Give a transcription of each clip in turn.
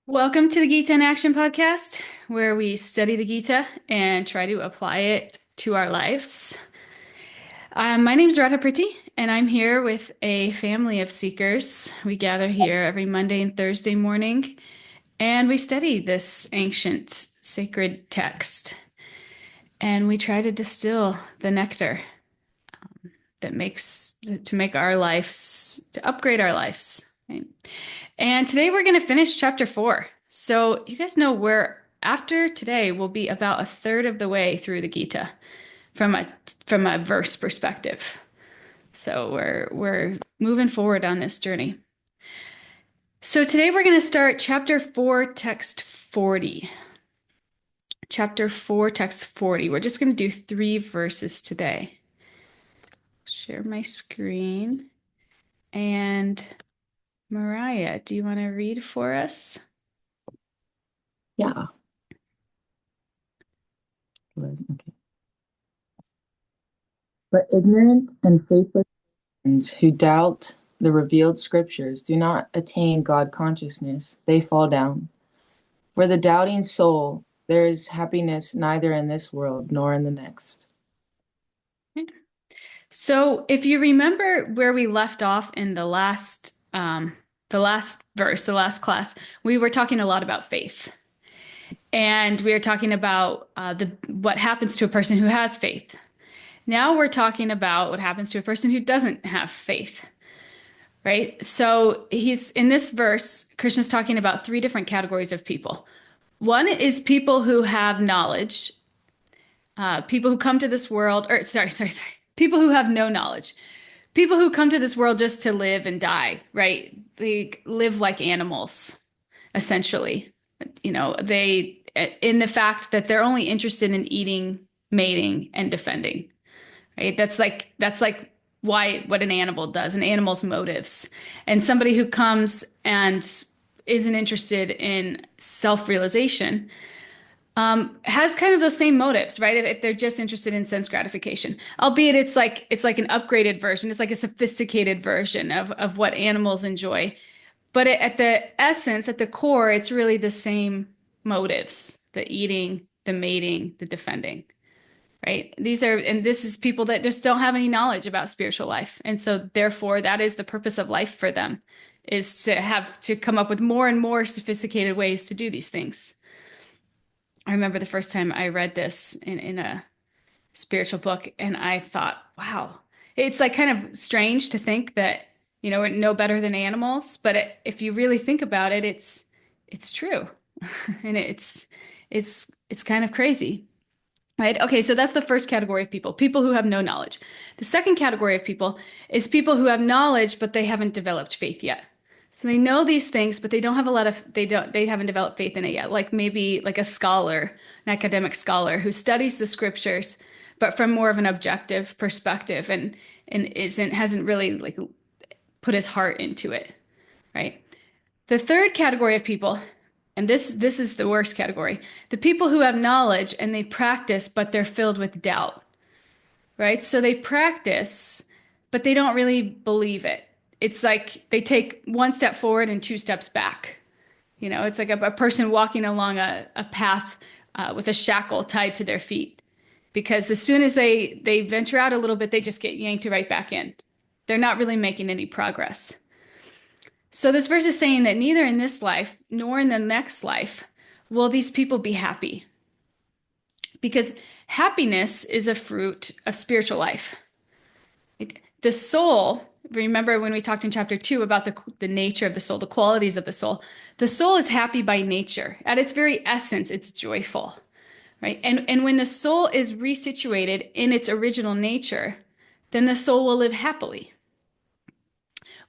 Welcome to the Gita in Action podcast, where we study the Gita and try to apply it to our lives. My name is Radha Priti, and I'm here with a family of seekers. We gather here every Monday and Thursday morning, and we study this ancient sacred text. And we try to distill the nectar that makes to make our lives, to upgrade our lives. Right? And today we're going to finish chapter 4. So you guys know we're after today we'll be about a third of the way through the Gita from a verse perspective. So we're moving forward on this journey. So today we're going to start chapter 4, text 40. Chapter 4, text 40. We're just going to do 3 verses today. Share my screen. And Mariah, do you want to read for us? Yeah. Okay. But ignorant and faithless ones who doubt the revealed scriptures do not attain God consciousness. They fall down. For the doubting soul, there is happiness neither in this world nor in the next. So if you remember where we left off in the last verse, the last class, we were talking a lot about faith. And we were talking about what happens to a person who has faith. Now we're talking about what happens to a person who doesn't have faith, right? So he's in this verse, Krishna's talking about 3 different categories of people. One is people who have knowledge, people who come to this world, or sorry, people who have no knowledge, people who come to this world just to live and die, right? They live like animals, essentially. They, in the fact that they're only interested in eating, mating, and defending, right? That's like what an animal does, an animal's motives. And somebody who comes and isn't interested in self-realization has kind of those same motives, right? If they're just interested in sense gratification, albeit it's like an upgraded version, it's like a sophisticated version of what animals enjoy. But at the essence, at the core, it's really the same motives: the eating, the mating, the defending, right? And this is people that just don't have any knowledge about spiritual life. And so therefore, that is the purpose of life for them, is to have to come up with more and more sophisticated ways to do these things. I remember the first time I read this in a spiritual book, and I thought, wow, it's like kind of strange to think that, we're no better than animals, but if you really think about it, it's true. And it's kind of crazy. Right? Okay, so that's the first category of people, people who have no knowledge. The second category of people is people who have knowledge, but they haven't developed faith yet. So they know these things, but they haven't developed faith in it yet. Like maybe like a scholar, an academic scholar who studies the scriptures, but from more of an objective perspective and hasn't really like put his heart into it, right? The third category of people, and this is the worst category, the people who have knowledge and they practice, but they're filled with doubt, right? So they practice, but they don't really believe it. It's like they take 1 step forward and 2 steps back. It's like a person walking along a path with a shackle tied to their feet. Because as soon as they venture out a little bit, they just get yanked right back in. They're not really making any progress. So this verse is saying that neither in this life nor in the next life will these people be happy. Because happiness is a fruit of spiritual life. The soul, remember when we talked in chapter 2 about the nature of the soul, the qualities of the soul is happy by nature. At its very essence, it's joyful, right? And when the soul is resituated in its original nature, then the soul will live happily.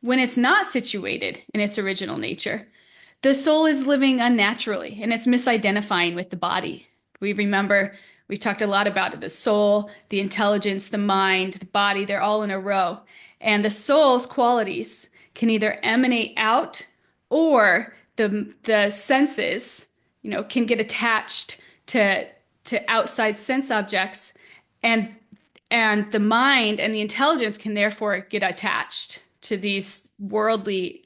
When it's not situated in its original nature, the soul is living unnaturally and it's misidentifying with the body. We talked a lot about it, the soul, the intelligence, the mind, the body, they're all in a row. And the soul's qualities can either emanate out, or the senses, can get attached to outside sense objects, and the mind and the intelligence can therefore get attached to worldly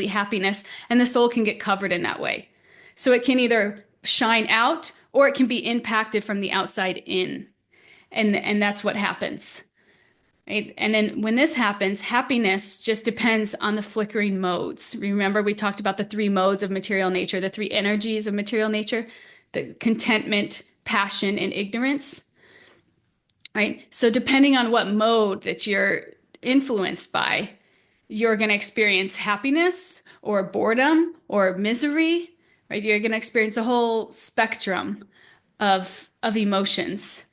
happiness, and the soul can get covered in that way. So it can either shine out or it can be impacted from the outside in. And that's what happens. Right? And then when this happens, happiness just depends on the flickering modes. Remember, we talked about the three modes of material nature, the three energies of material nature, the contentment, passion, and ignorance. Right? So depending on what mode that you're influenced by, you're going to experience happiness or boredom or misery, right? You're going to experience the whole spectrum of emotions,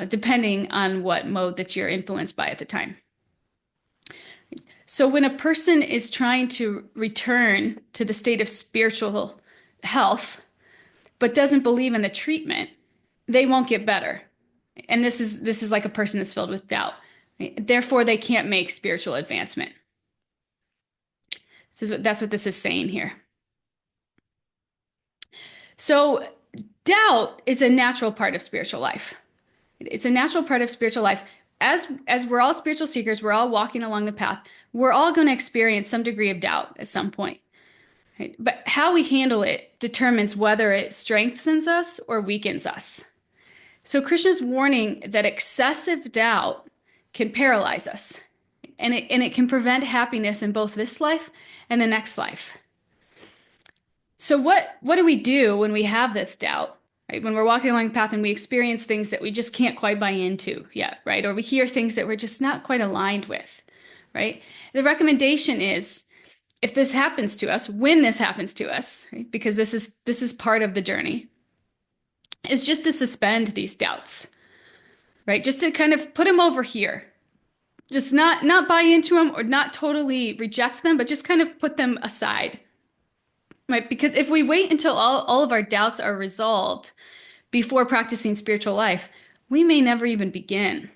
depending on what mode that you're influenced by at the time. So when a person is trying to return to the state of spiritual health, but doesn't believe in the treatment, they won't get better. And this is like a person that's filled with doubt. Right? Therefore, they can't make spiritual advancement. So that's what this is saying here. So doubt is a natural part of spiritual life. It's a natural part of spiritual life. As we're all spiritual seekers, we're all walking along the path. We're all going to experience some degree of doubt at some point. Right? But how we handle it determines whether it strengthens us or weakens us. So Krishna's warning that excessive doubt can paralyze us, and it can prevent happiness in both this life and the next life. So what do we do when we have this doubt? Right? When we're walking along the path and we experience things that we just can't quite buy into yet, right? Or we hear things that we're just not quite aligned with, right? The recommendation is if this happens to us, when this happens to us, right? Because this is part of the journey, is just to suspend these doubts, right? Just to kind of put them over here. Just not buy into them or not totally reject them, but just kind of put them aside. Right? Because if we wait until all of our doubts are resolved before practicing spiritual life, we may never even begin.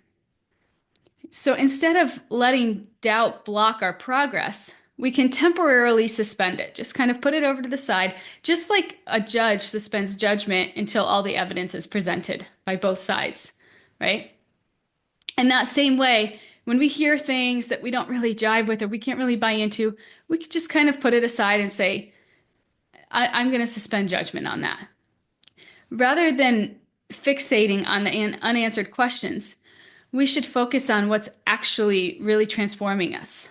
So instead of letting doubt block our progress, we can temporarily suspend it, just kind of put it over to the side, just like a judge suspends judgment until all the evidence is presented by both sides, right? And that same way, when we hear things that we don't really jive with or we can't really buy into, we could just kind of put it aside and say, I'm going to suspend judgment on that. Rather than fixating on the unanswered questions, we should focus on what's actually really transforming us.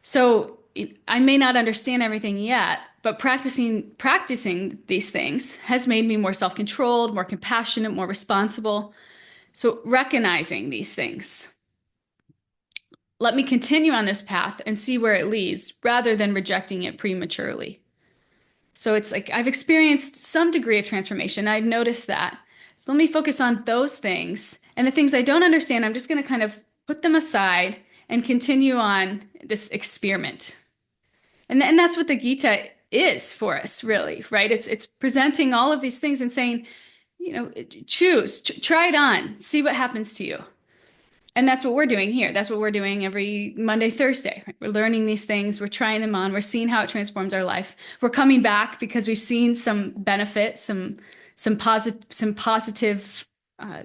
So I may not understand everything yet, but practicing these things has made me more self-controlled, more compassionate, more responsible. So recognizing these things. Let me continue on this path and see where it leads rather than rejecting it prematurely. So it's like I've experienced some degree of transformation. I've noticed that. So let me focus on those things. And the things I don't understand, I'm just going to kind of put them aside and continue on this experiment. And that's what the Gita is for us, really, right? It's presenting all of these things and saying, choose, try it on, see what happens to you. And that's what we're doing here. That's what we're doing every Monday, Thursday. Right? We're learning these things. We're trying them on. We're seeing how it transforms our life. We're coming back because we've seen some benefit, some positive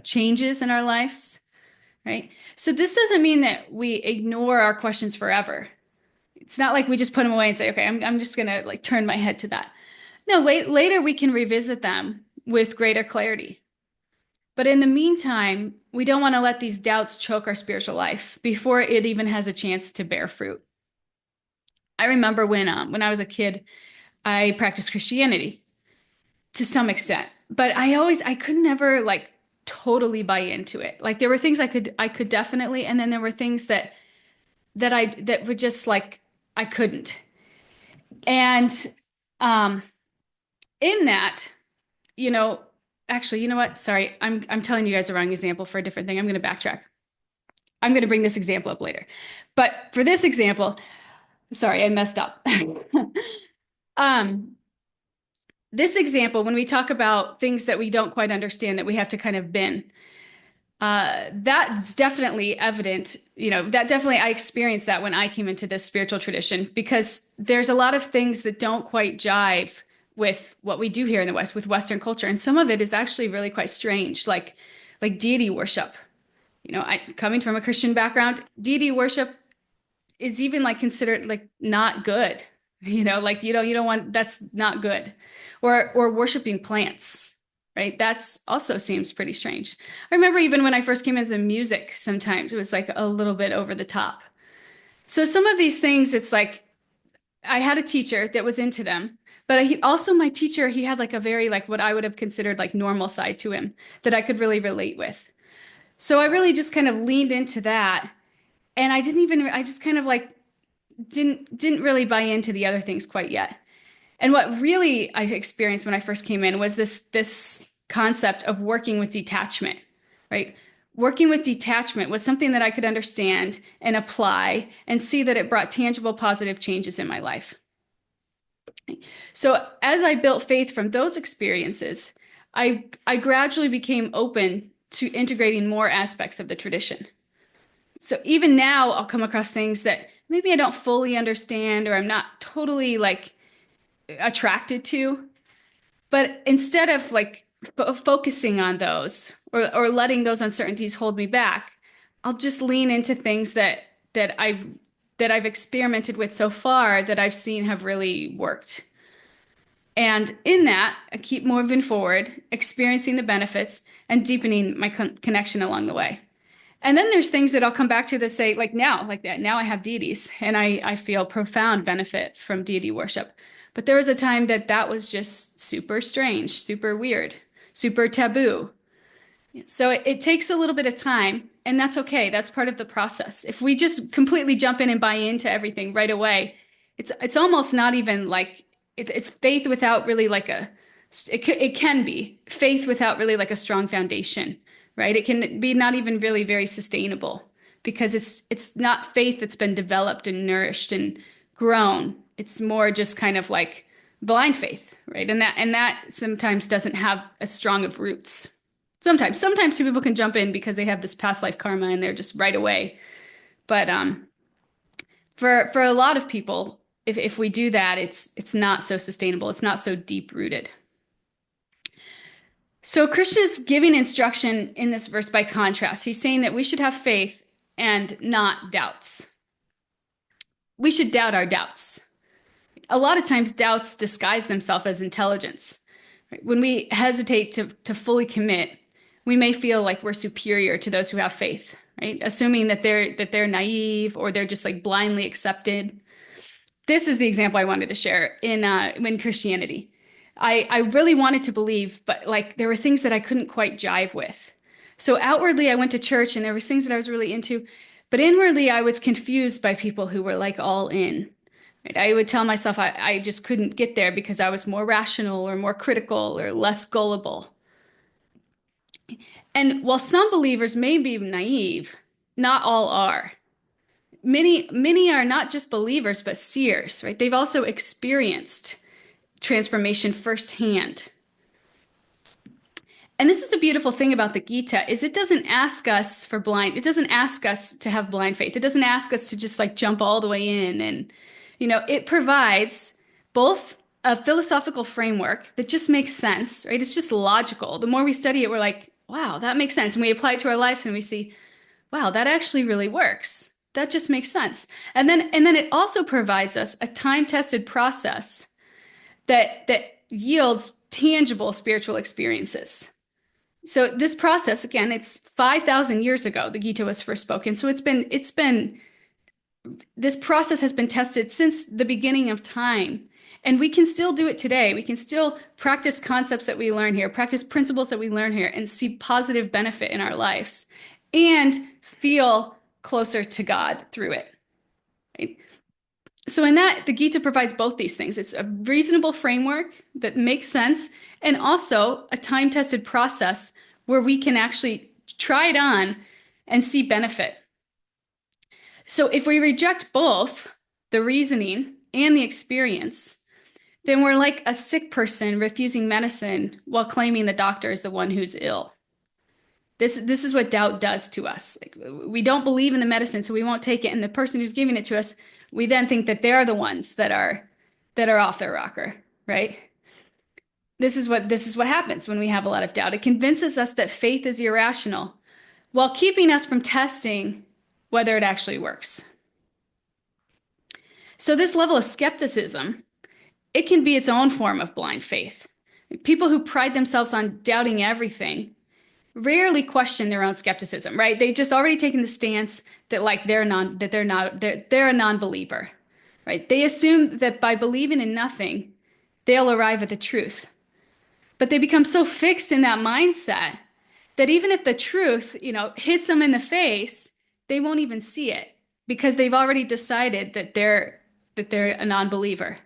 changes in our lives, right? So this doesn't mean that we ignore our questions forever. It's not like we just put them away and say, okay, I'm just gonna like turn my head to that. No, later we can revisit them with greater clarity. But in the meantime, we don't want to let these doubts choke our spiritual life before it even has a chance to bear fruit. I remember when I was a kid, I practiced Christianity to some extent, but I could never like totally buy into it. Like there were things I could definitely, and then there were things that were just like I couldn't. And um, in that, you know, actually, you know what? Sorry, I'm telling you guys the wrong example for a different thing. I'm going to backtrack. I'm going to bring this example up later. But for this example, sorry, I messed up. um, this example, when we talk about things that we don't quite understand, that we have to kind of bin, that's definitely evident. That definitely, I experienced that when I came into this spiritual tradition, because there's a lot of things that don't quite jive with what we do here in the West, with Western culture. And some of it is actually really quite strange, like deity worship. Coming from a Christian background, deity worship is even like considered like not good, Like you don't want that's not good. Or worshiping plants, right? That's also seems pretty strange. I remember even when I first came into music, sometimes it was like a little bit over the top. So some of these things, it's like I had a teacher that was into them, but also my teacher, he had like a very like what I would have considered like normal side to him that I could really relate with. So I really just kind of leaned into that, and I just kind of like didn't really buy into the other things quite yet. And what really I experienced when I first came in was this concept of working with detachment, right? Working with detachment was something that I could understand and apply and see that it brought tangible positive changes in my life. So as I built faith from those experiences, I gradually became open to integrating more aspects of the tradition. So even now I'll come across things that maybe I don't fully understand or I'm not totally like attracted to. But instead of like focusing on those or letting those uncertainties hold me back, I'll just lean into things that I've that I've experimented with so far that I've seen have really worked. And in that, I keep moving forward, experiencing the benefits and deepening my connection along the way. And then there's things that I'll come back to that say, like now, like that, now I have deities and I feel profound benefit from deity worship. But there was a time that that was just super strange, super weird, super taboo. So it takes a little bit of time, and that's okay. That's part of the process. If we just completely jump in and buy into everything right away, it's almost not even like it's faith without really like it can be faith without really like a strong foundation, right? It can be not even really very sustainable because it's not faith that's been developed and nourished and grown. It's more just kind of like blind faith, right? And that sometimes doesn't have as strong of roots. Sometimes people can jump in because they have this past life karma and they're just right away. But for a lot of people, if we do that, it's not so sustainable. It's not so deep rooted. So Krishna's giving instruction in this verse by contrast. He's saying that we should have faith and not doubts. We should doubt our doubts. A lot of times doubts disguise themselves as intelligence. Right? When we hesitate to fully commit, we may feel like we're superior to those who have faith, right? Assuming that they're naive or they're just like blindly accepted. This is the example I wanted to share in Christianity. I really wanted to believe, but like there were things that I couldn't quite jive with. So outwardly, I went to church and there was things that I was really into, but inwardly, I was confused by people who were like all in. Right? I would tell myself I just couldn't get there because I was more rational or more critical or less gullible. And while some believers may be naive, not all are. Many are not just believers, but seers, right? They've also experienced transformation firsthand. And this is the beautiful thing about the Gita is it doesn't ask us to have blind faith. It doesn't ask us to just like jump all the way in and it provides both a philosophical framework that just makes sense, right? It's just logical. The more we study it, we're like, wow, that makes sense. And we apply it to our lives and we see, wow, that actually really works. That just makes sense. And then it also provides us a time-tested process that yields tangible spiritual experiences. So this process, again, it's 5,000 years ago the Gita was first spoken. So it's been this process has been tested since the beginning of time. And we can still do it today. We can still practice concepts that we learn here, practice principles that we learn here, and see positive benefit in our lives and feel closer to God through it. Right? So, in that, the Gita provides both these things. It's a reasonable framework that makes sense, and also a time tested process where we can actually try it on and see benefit. So if we reject both the reasoning and the experience, then we're like a sick person refusing medicine while claiming the doctor is the one who's ill. This is what doubt does to us. Like, we don't believe in the medicine, so we won't take it. And the person who's giving it to us, we then think that they're the ones that are off their rocker, right? This is what happens when we have a lot of doubt. It convinces us that faith is irrational while keeping us from testing whether it actually works. So this level of skepticism, it can be its own form of blind faith. People who pride themselves on doubting everything rarely question their own skepticism, right? They've just already taken the stance that like they're a non-believer, right? They assume that by believing in nothing, they'll arrive at the truth. But they become so fixed in that mindset that even if the truth, hits them in the face, they won't even see it because they've already decided that they're a non-believer.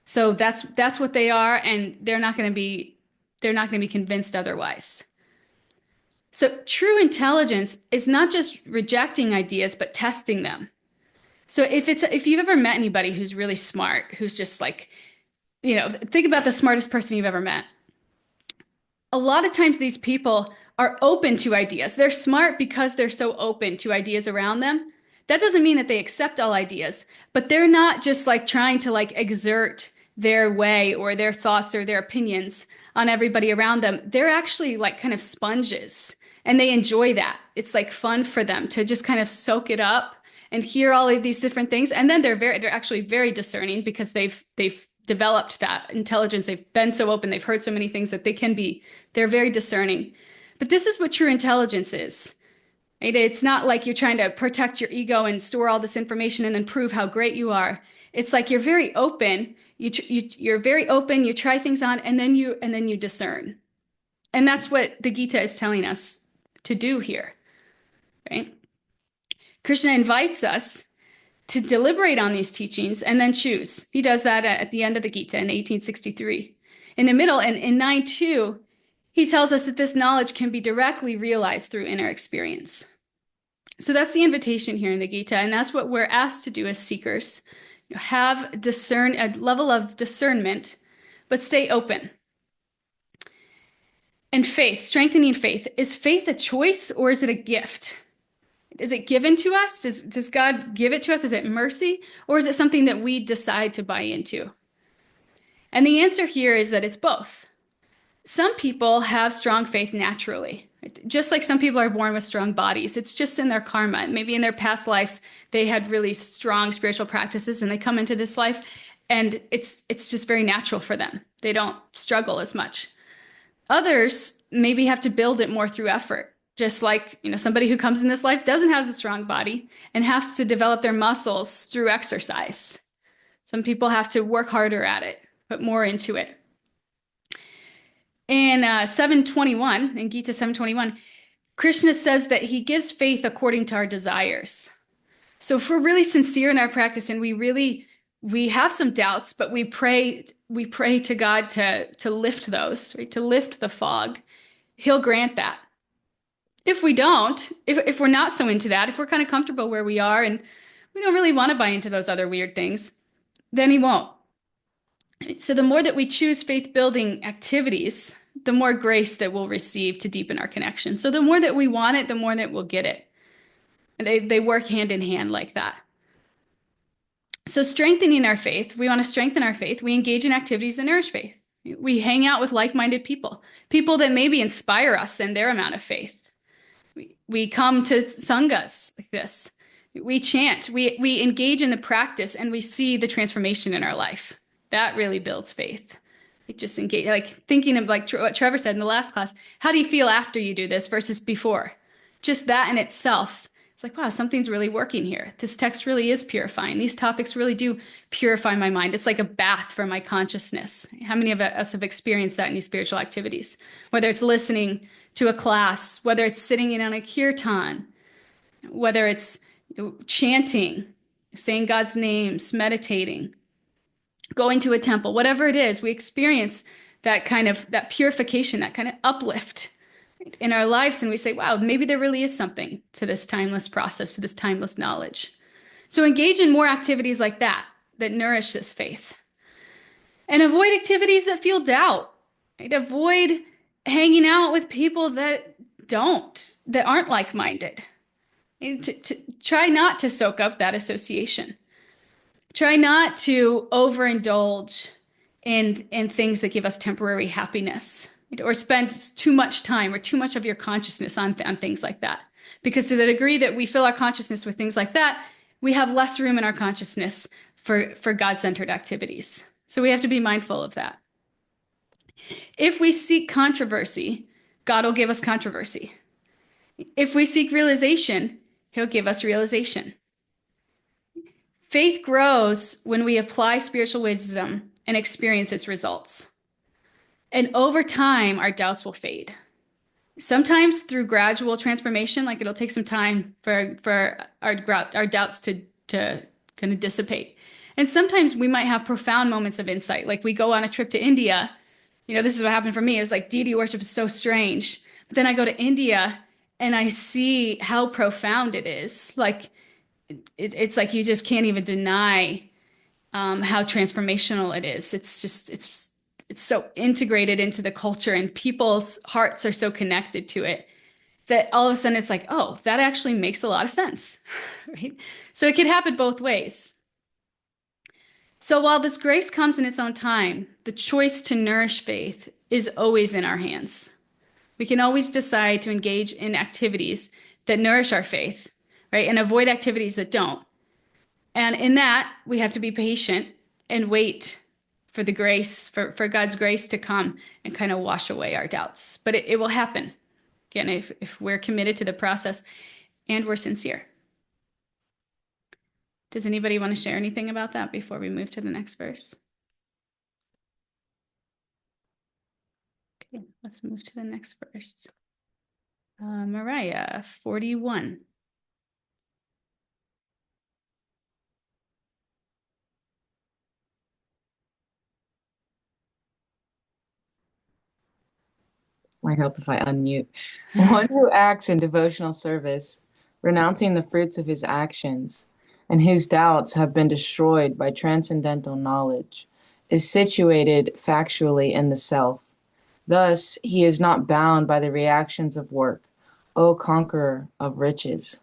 So that's what they are, and they're not going to be convinced otherwise. So true intelligence is not just rejecting ideas, but testing them. So if you've ever met anybody who's really smart, who's just like, think about the smartest person you've ever met. A lot of times these people are open to ideas. They're smart because they're so open to ideas around them. That doesn't mean that they accept all ideas, but they're not just like trying to like exert their way or their thoughts or their opinions on everybody around them. They're actually like kind of sponges and they enjoy that. It's like fun for them to just kind of soak it up and hear all of these different things. And then they're actually very discerning because they've developed that intelligence. They've been so open. They've heard so many things that they're very discerning. But this is what true intelligence is. Right? It's not like you're trying to protect your ego and store all this information and then prove how great you are. It's like you're very open. You're very open. You try things on, and then you discern. And that's what the Gita is telling us to do here, right? Krishna invites us to deliberate on these teachings and then choose. He does that at the end of the Gita in 1863. In the middle, and in 9.2, he tells us that this knowledge can be directly realized through inner experience. So that's the invitation here in the Gita, and that's what we're asked to do as seekers. Have a level of discernment, but stay open. And faith, strengthening faith. Is faith a choice or is it a gift? Is it given to us? Does God give it to us? Is it mercy? Or is it something that we decide to buy into? And the answer here is that it's both. Some people have strong faith naturally, right? Just like some people are born with strong bodies. It's just in their karma. Maybe in their past lives, they had really strong spiritual practices and they come into this life and it's just very natural for them. They don't struggle as much. Others maybe have to build it more through effort. Just like, somebody who comes in this life doesn't have a strong body and has to develop their muscles through exercise. Some people have to work harder at it, put more into it. In 721, in Gita 721, Krishna says that he gives faith according to our desires. So if we're really sincere in our practice and we have some doubts, but we pray to God to lift those, right? To lift the fog, he'll grant that. If we don't, if we're not so into that, if we're kind of comfortable where we are and we don't really want to buy into those other weird things, then he won't. So the more that we choose faith-building activities, the more grace that we'll receive to deepen our connection. So the more that we want it, the more that we'll get it. And they work hand in hand like that. So strengthening our faith, we want to strengthen our faith. We engage in activities that nourish faith. We hang out with like-minded people, people that maybe inspire us in their amount of faith. We come to sanghas like this. We chant. We engage in the practice and we see the transformation in our life. That really builds faith. We just engage, like thinking of like what Trevor said in the last class. How do you feel after you do this versus before? Just that in itself. It's like, wow, something's really working here. This text really is purifying. These topics really do purify my mind. It's like a bath for my consciousness. How many of us have experienced that in these spiritual activities? Whether it's listening to a class, whether it's sitting in on a kirtan, whether it's chanting, saying God's names, meditating, going to a temple, whatever it is, we experience that purification, that kind of uplift in our lives. And we say, wow, maybe there really is something to this timeless process, to this timeless knowledge. So engage in more activities like that nourish this faith. And avoid activities that feel doubt. Right? Avoid hanging out with people that aren't like-minded. Try not to soak up that association. Try not to overindulge in things that give us temporary happiness, right? Or spend too much time or too much of your consciousness on things like that. Because to the degree that we fill our consciousness with things like that, we have less room in our consciousness for God-centered activities. So we have to be mindful of that. If we seek controversy, God will give us controversy. If we seek realization, he'll give us realization. Faith grows when we apply spiritual wisdom and experience its results. And over time, our doubts will fade. Sometimes through gradual transformation, like it'll take some time for our doubts to kind of dissipate. And sometimes we might have profound moments of insight. Like we go on a trip to India. This is what happened for me. It was like deity worship is so strange. But then I go to India and I see how profound it is. Like it's like you just can't even deny how transformational it is. It's so integrated into the culture, and people's hearts are so connected to it that all of a sudden it's like, oh, that actually makes a lot of sense, right? So it can happen both ways. So while this grace comes in its own time, the choice to nourish faith is always in our hands. We can always decide to engage in activities that nourish our faith, right? And avoid activities that don't. And in that, we have to be patient and wait for the grace, for God's grace to come and kind of wash away our doubts. But it will happen, again, if we're committed to the process and we're sincere. Does anybody want to share anything about that before we move to the next verse? Okay, let's move to the next verse. Mariah, 41. Might help if I unmute. One who acts in devotional service, renouncing the fruits of his actions, and whose doubts have been destroyed by transcendental knowledge, is situated factually in the self. Thus, he is not bound by the reactions of work, O conqueror of riches.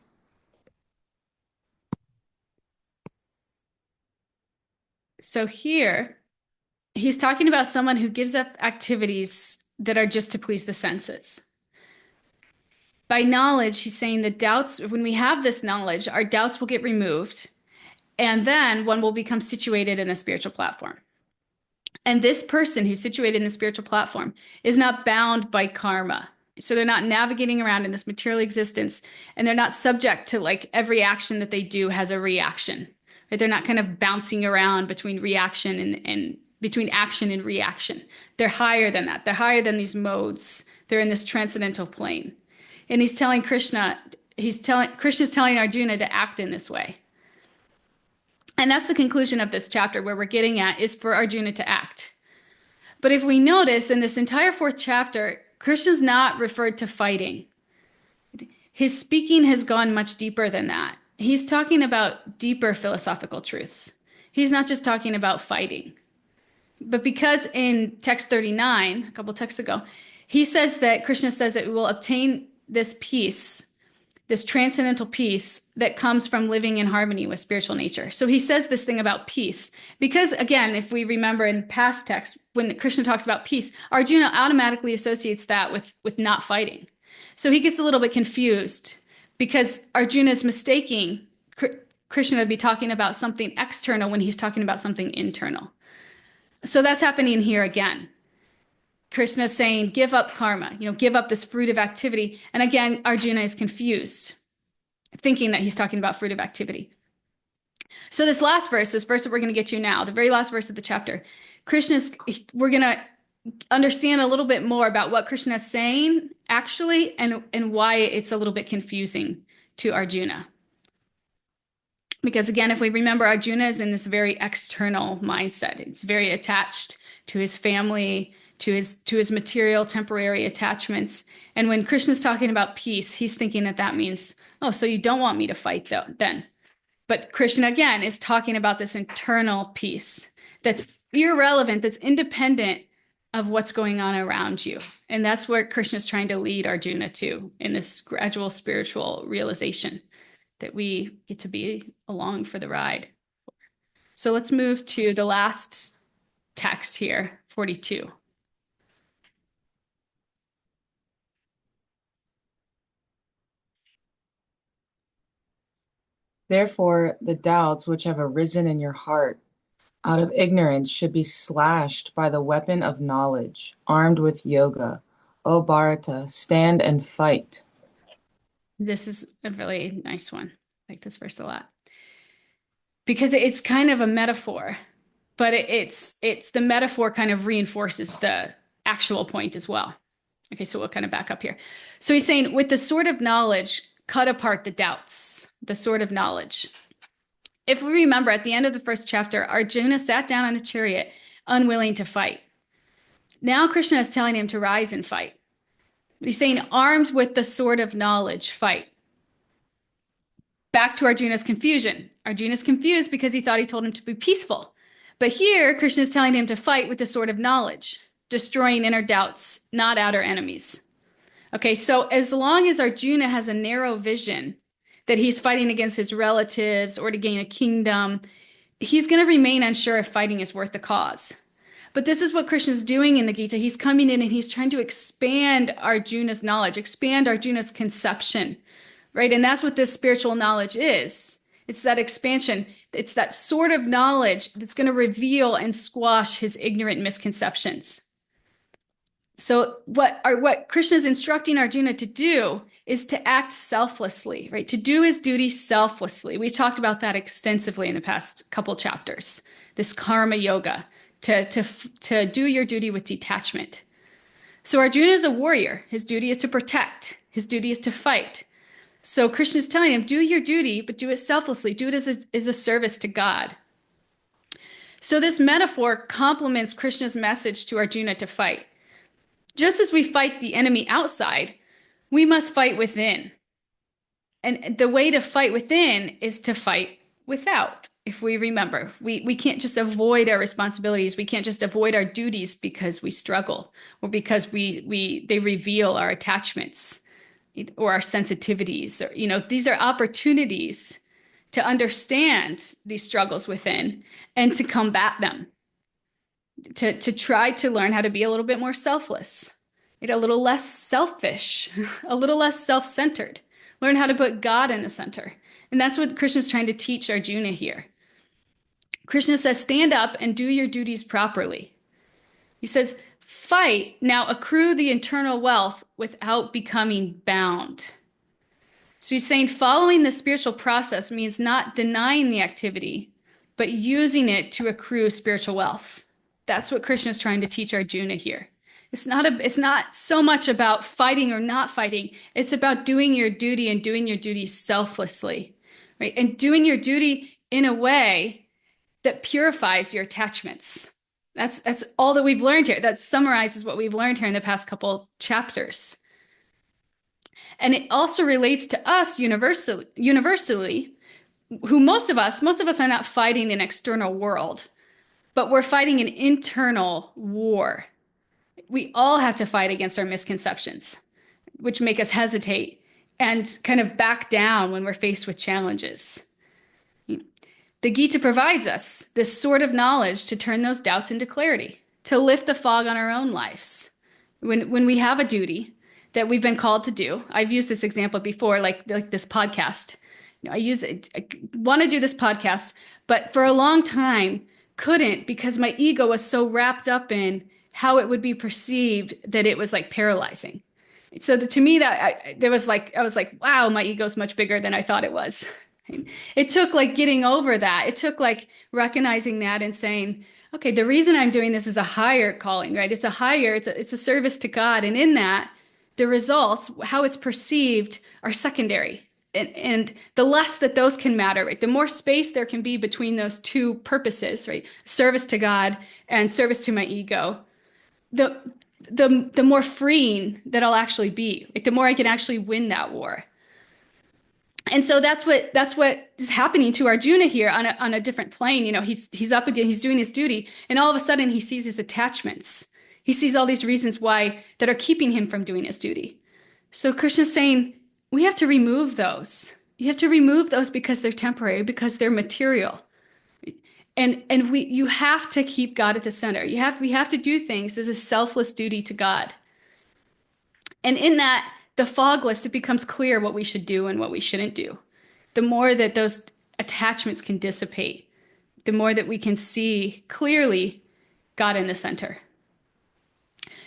So here, he's talking about someone who gives up activities that are just to please the senses. By knowledge, he's saying the doubts, when we have this knowledge, our doubts will get removed, and then one will become situated in a spiritual platform. And this person who's situated in the spiritual platform is not bound by karma. So they're not navigating around in this material existence, and they're not subject to like every action that they do has a reaction. Right? They're not kind of bouncing around between reaction and between action and reaction. They're higher than that. They're higher than these modes. They're in this transcendental plane. And Krishna's telling Arjuna to act in this way. And that's the conclusion of this chapter, where we're getting at is for Arjuna to act. But if we notice in this entire fourth chapter, Krishna's not referred to fighting. His speaking has gone much deeper than that. He's talking about deeper philosophical truths. He's not just talking about fighting. But because in text 39, a couple texts ago, Krishna says that we will obtain this peace, this transcendental peace that comes from living in harmony with spiritual nature. So he says this thing about peace because, again, if we remember in past texts, when Krishna talks about peace, Arjuna automatically associates that with not fighting. So he gets a little bit confused because Arjuna is mistaking Krishna to be talking about something external when he's talking about something internal. So that's happening here again. Krishna is saying, give up karma, give up this fruit of activity. And again, Arjuna is confused, thinking that he's talking about fruit of activity. So this verse that we're going to get to now, the very last verse of the chapter, we're going to understand a little bit more about what Krishna is saying actually, and why it's a little bit confusing to Arjuna. Because again, if we remember, Arjuna is in this very external mindset. It's very attached to his family, to his material, temporary attachments. And when Krishna's talking about peace, he's thinking that means, oh, so you don't want me to fight then. But Krishna, again, is talking about this internal peace that's irrelevant, that's independent of what's going on around you. And that's where Krishna's trying to lead Arjuna to in this gradual spiritual realization that we get to be along for the ride. So let's move to the last text here, 42. Therefore, the doubts which have arisen in your heart out of ignorance should be slashed by the weapon of knowledge, armed with yoga. O Bharata, stand and fight. This is a really nice one. I like this verse a lot because it's kind of a metaphor, but it's the metaphor kind of reinforces the actual point as well. Okay, so we'll kind of back up here. So he's saying, with the sword of knowledge, cut apart the doubts, the sword of knowledge. If we remember at the end of the first chapter, Arjuna sat down on the chariot, unwilling to fight. Now Krishna is telling him to rise and fight. He's saying, armed with the sword of knowledge, fight. Back to Arjuna's confusion. Arjuna's confused because he thought he told him to be peaceful. But here, Krishna is telling him to fight with the sword of knowledge, destroying inner doubts, not outer enemies. Okay, so as long as Arjuna has a narrow vision that he's fighting against his relatives or to gain a kingdom, he's going to remain unsure if fighting is worth the cause. But this is what Krishna's doing in the Gita. He's coming in and he's trying to expand Arjuna's knowledge, expand Arjuna's conception, right? And that's what this spiritual knowledge is. It's that expansion. It's that sort of knowledge that's going to reveal and squash his ignorant misconceptions. So what Krishna is instructing Arjuna to do is to act selflessly, right? To do his duty selflessly. We've talked about that extensively in the past couple chapters. This karma yoga, to do your duty with detachment. So Arjuna is a warrior. His duty is to protect. His duty is to fight. So Krishna is telling him, do your duty, but do it selflessly. Do it as a service to God. So this metaphor complements Krishna's message to Arjuna to fight. Just as we fight the enemy outside, we must fight within. And the way to fight within is to fight without. If we remember, we can't just avoid our responsibilities. We can't just avoid our duties because we struggle or because they reveal our attachments or our sensitivities. Or, these are opportunities to understand these struggles within and to combat them. To try to learn how to be a little bit more selfless, a little less selfish, a little less self-centered. Learn how to put God in the center. And that's what Krishna's trying to teach Arjuna here. Krishna says, stand up and do your duties properly. He says, fight, now accrue the internal wealth without becoming bound. So he's saying following the spiritual process means not denying the activity, but using it to accrue spiritual wealth. That's what Krishna is trying to teach Arjuna here. It's not so much about fighting or not fighting. It's about doing your duty and doing your duty selflessly, right? And doing your duty in a way that purifies your attachments. That's all that we've learned here. That summarizes what we've learned here in the past couple chapters. And it also relates to us universally, who most of us are not fighting an external world, but we're fighting an internal war. We all have to fight against our misconceptions, which make us hesitate and kind of back down when we're faced with challenges. The Gita provides us this sort of knowledge to turn those doubts into clarity, to lift the fog on our own lives. When we have a duty that we've been called to do, I've used this example before, like this podcast. I want to do this podcast, but for a long time, couldn't because my ego was so wrapped up in how it would be perceived that it was like paralyzing. So to me, I was like, wow, my ego's much bigger than I thought it was. It took like getting over that. It took like recognizing that and saying, okay, the reason I'm doing this is a higher calling, right? It's a service to God. And in that, the results, how it's perceived, are secondary. And the less that those can matter, right? The more space there can be between those two purposes, right? Service to God and service to my ego, the more freeing that I'll actually be. Like the more I can actually win that war. And so that's what is happening to Arjuna here on a different plane. He's up again, he's doing his duty, and all of a sudden he sees his attachments. He sees all these reasons why that are keeping him from doing his duty. So Krishna's saying, we have to remove those. You have to remove those because they're temporary, because they're material. And you have to keep God at the center. We have to do things as a selfless duty to God. And in that, the fog lifts, it becomes clear what we should do and what we shouldn't do. the more that those attachments can dissipate, the more that we can see clearly God in the center.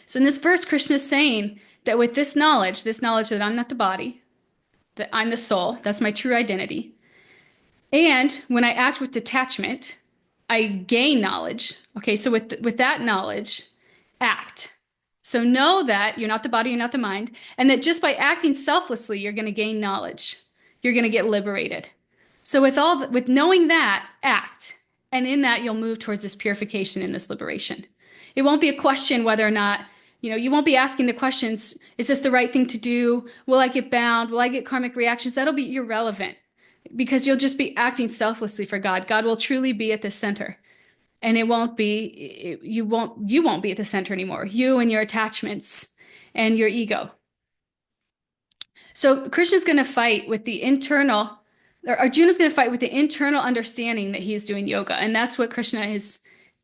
So in this verse, Krishna is saying that with this knowledge that I'm not the body, that I'm the soul, that's my true identity. And when I act with detachment, I gain knowledge. Okay, so with that knowledge, act. So know that you're not the body, you're not the mind, and that just by acting selflessly, you're going to gain knowledge. You're going to get liberated. So with knowing that, act. And in that, you'll move towards this purification and this liberation. It won't be a question whether or not, you won't be asking the questions, is this the right thing to do? Will I get bound? Will I get karmic reactions? That'll be irrelevant because you'll just be acting selflessly for God. God will truly be at the center. And you won't be at the center anymore. You and your attachments and your ego. So Krishna's going to fight with the internal, or Arjuna's going to fight with the internal understanding that he is doing yoga. And that's what Krishna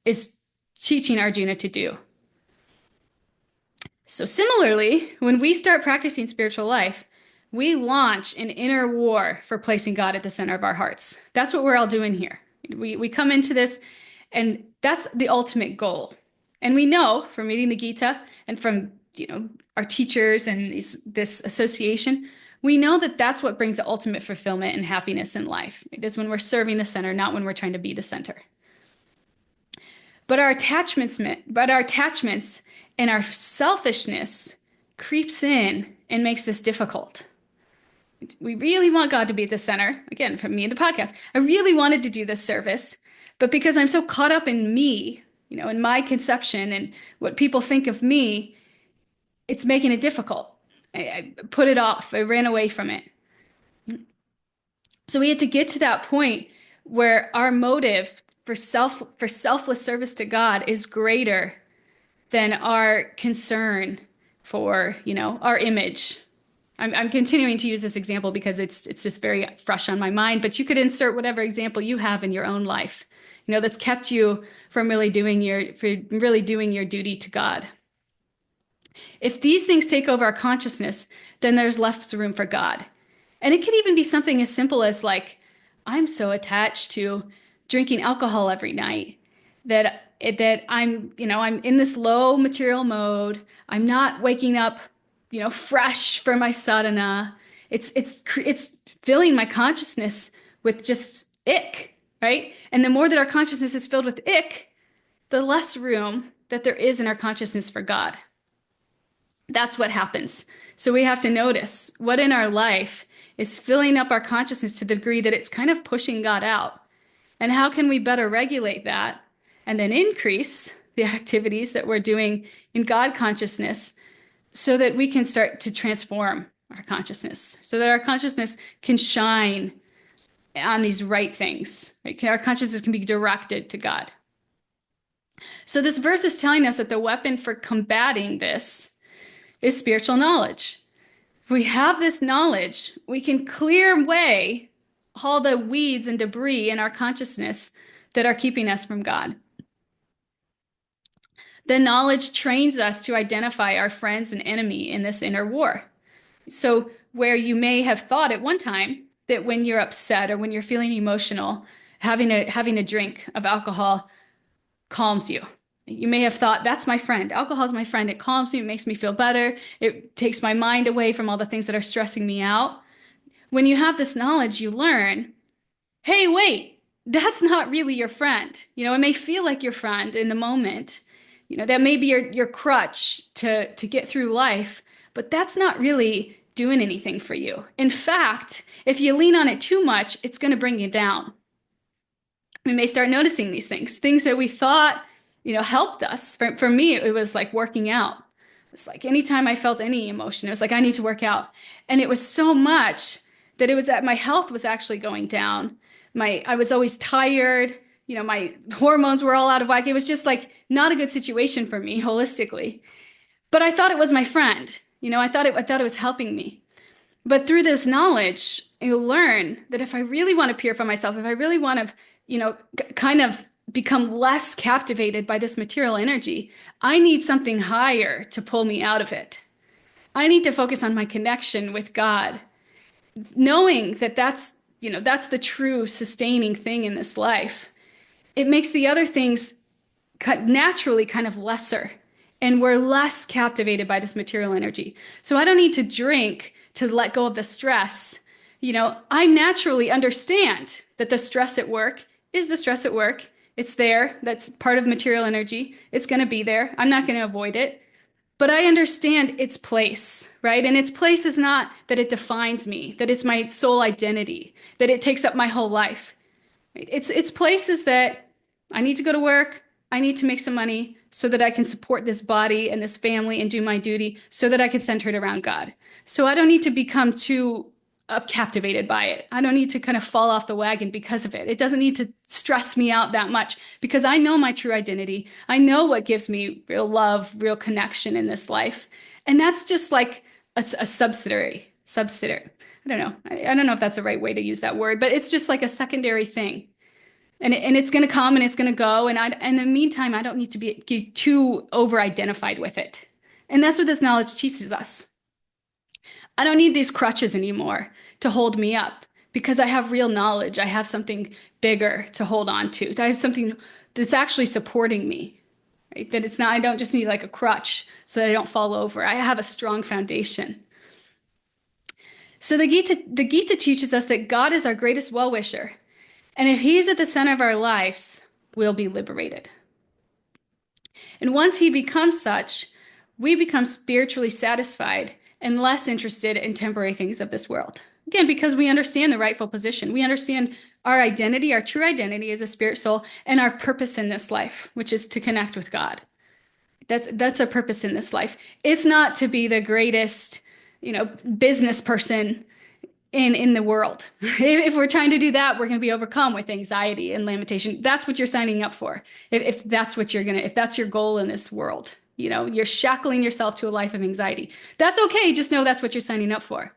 is teaching Arjuna to do. So similarly, when we start practicing spiritual life, we launch an inner war for placing God at the center of our hearts. That's what we're all doing here. We come into this, and that's the ultimate goal. And we know from reading the Gita and from our teachers and this association, we know that that's what brings the ultimate fulfillment and happiness in life. It is when we're serving the center, not when we're trying to be the center. But our attachments and our selfishness creeps in and makes this difficult. We really want God to be at the center. Again, from me and the podcast, I really wanted to do this service, but because I'm so caught up in me, in my conception and what people think of me, it's making it difficult. I put it off. I ran away from it. So we had to get to that point where our motive for selfless service to God is greater than our concern for, our image. I'm continuing to use this example because it's just very fresh on my mind, but you could insert whatever example you have in your own life, that's kept you from really doing your duty to God. If these things take over our consciousness, then there's less room for God. And it could even be something as simple as like, I'm so attached to drinking alcohol every night that I'm in this low material mode. I'm not waking up, fresh for my sadhana. It's filling my consciousness with just ick, right? And the more that our consciousness is filled with ick, the less room that there is in our consciousness for God. That's what happens. So we have to notice what in our life is filling up our consciousness to the degree that it's kind of pushing God out. And how can we better regulate that and then increase the activities that we're doing in God consciousness so that we can start to transform our consciousness, so that our consciousness can shine on these right things. Right? Our consciousness can be directed to God. So this verse is telling us that the weapon for combating this is spiritual knowledge. If we have this knowledge, we can clear away all the weeds and debris in our consciousness that are keeping us from God. The knowledge trains us to identify our friends and enemy in this inner war. So where you may have thought at one time that when you're upset or when you're feeling emotional, having a drink of alcohol calms you. You may have thought, that's my friend. Alcohol is my friend. It calms me. It makes me feel better. It takes my mind away from all the things that are stressing me out. When you have this knowledge, you learn, hey, wait, that's not really your friend. It may feel like your friend in the moment. That may be your crutch to get through life, but that's not really doing anything for you. In fact, if you lean on it too much, it's going to bring you down. We may start noticing these things that we thought helped us. For me, it was like working out. It's like anytime I felt any emotion, it was like, I need to work out. And it was so much that it was that my health was actually going down. I was always tired. My hormones were all out of whack. It was just like not a good situation for me holistically. But I thought it was my friend. I thought it was helping me. But through this knowledge, you learn that if I really want to purify myself, if I really want to, kind of become less captivated by this material energy, I need something higher to pull me out of it. I need to focus on my connection with God, knowing that that's that's the true sustaining thing in this life, it makes the other things naturally kind of lesser. And we're less captivated by this material energy. So I don't need to drink to let go of the stress. I naturally understand that the stress at work is the stress at work. It's there. That's part of material energy. It's going to be there. I'm not going to avoid it. But I understand its place, right? And its place is not that it defines me, that it's my sole identity, that it takes up my whole life. It's places that I need to go to work. I need to make some money so that I can support this body and this family and do my duty so that I can center it around God. So I don't need to become too captivated by it. I don't need to kind of fall off the wagon because of it. It doesn't need to stress me out that much because I know my true identity. I know what gives me real love, real connection in this life. And that's just like a subsidiary. I don't know. I don't know if that's the right way to use that word, but it's just like a secondary thing. And it's going to come and it's going to go. And in the meantime, I don't need to be too over identified with it. And that's what this knowledge teaches us. I don't need these crutches anymore to hold me up because I have real knowledge. I have something bigger to hold on to. I have something that's actually supporting me, right? That it's not, I don't just need like a crutch so that I don't fall over. I have a strong foundation. So the Gita teaches us that God is our greatest well-wisher. And if he's at the center of our lives, we'll be liberated. And once he becomes such, we become spiritually satisfied and less interested in temporary things of this world. Again, because we understand the rightful position. We understand our identity, our true identity as a spirit soul, and our purpose in this life, which is to connect with God. That's our purpose in this life. It's not to be the greatest, business person in the world. If we're trying to do that, we're going to be overcome with anxiety and lamentation. That's what you're signing up for. If that's what if that's your goal in this world, you're shackling yourself to a life of anxiety. That's okay. Just know that's what you're signing up for.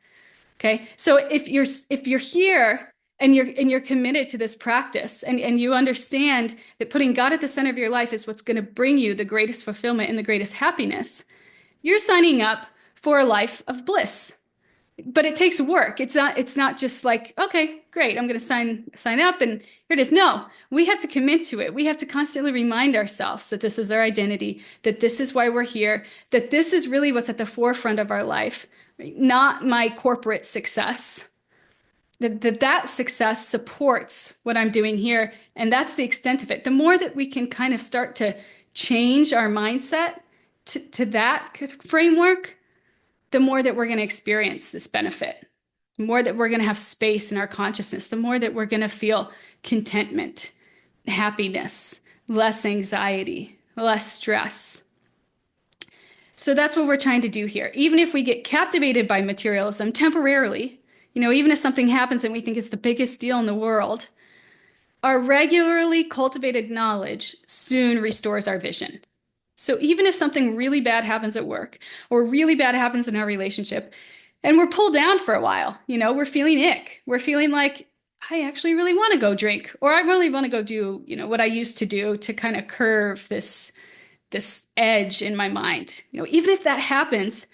Okay. So if you're here and you're committed to this practice and you understand that putting God at the center of your life is what's going to bring you the greatest fulfillment and the greatest happiness, you're signing up for a life of bliss. But it takes work. It's not just like, okay, great, I'm going to sign up and here it is. No, we have to commit to it. We have to constantly remind ourselves that this is our identity, that this is why we're here, that this is really what's at the forefront of our life, right? Not my corporate success. That success supports what I'm doing here, and that's the extent of it. The more that we can kind of start to change our mindset to that framework, the more that we're going to experience this benefit, the more that we're going to have space in our consciousness, the more that we're going to feel contentment, happiness, less anxiety, less stress. So that's what we're trying to do here. Even if we get captivated by materialism temporarily, even if something happens and we think it's the biggest deal in the world, our regularly cultivated knowledge soon restores our vision. So even if something really bad happens at work or really bad happens in our relationship and we're pulled down for a while, we're feeling ick. We're feeling like I actually really want to go drink or I really want to go do, what I used to do to kind of curve this edge in my mind. Even if that happens,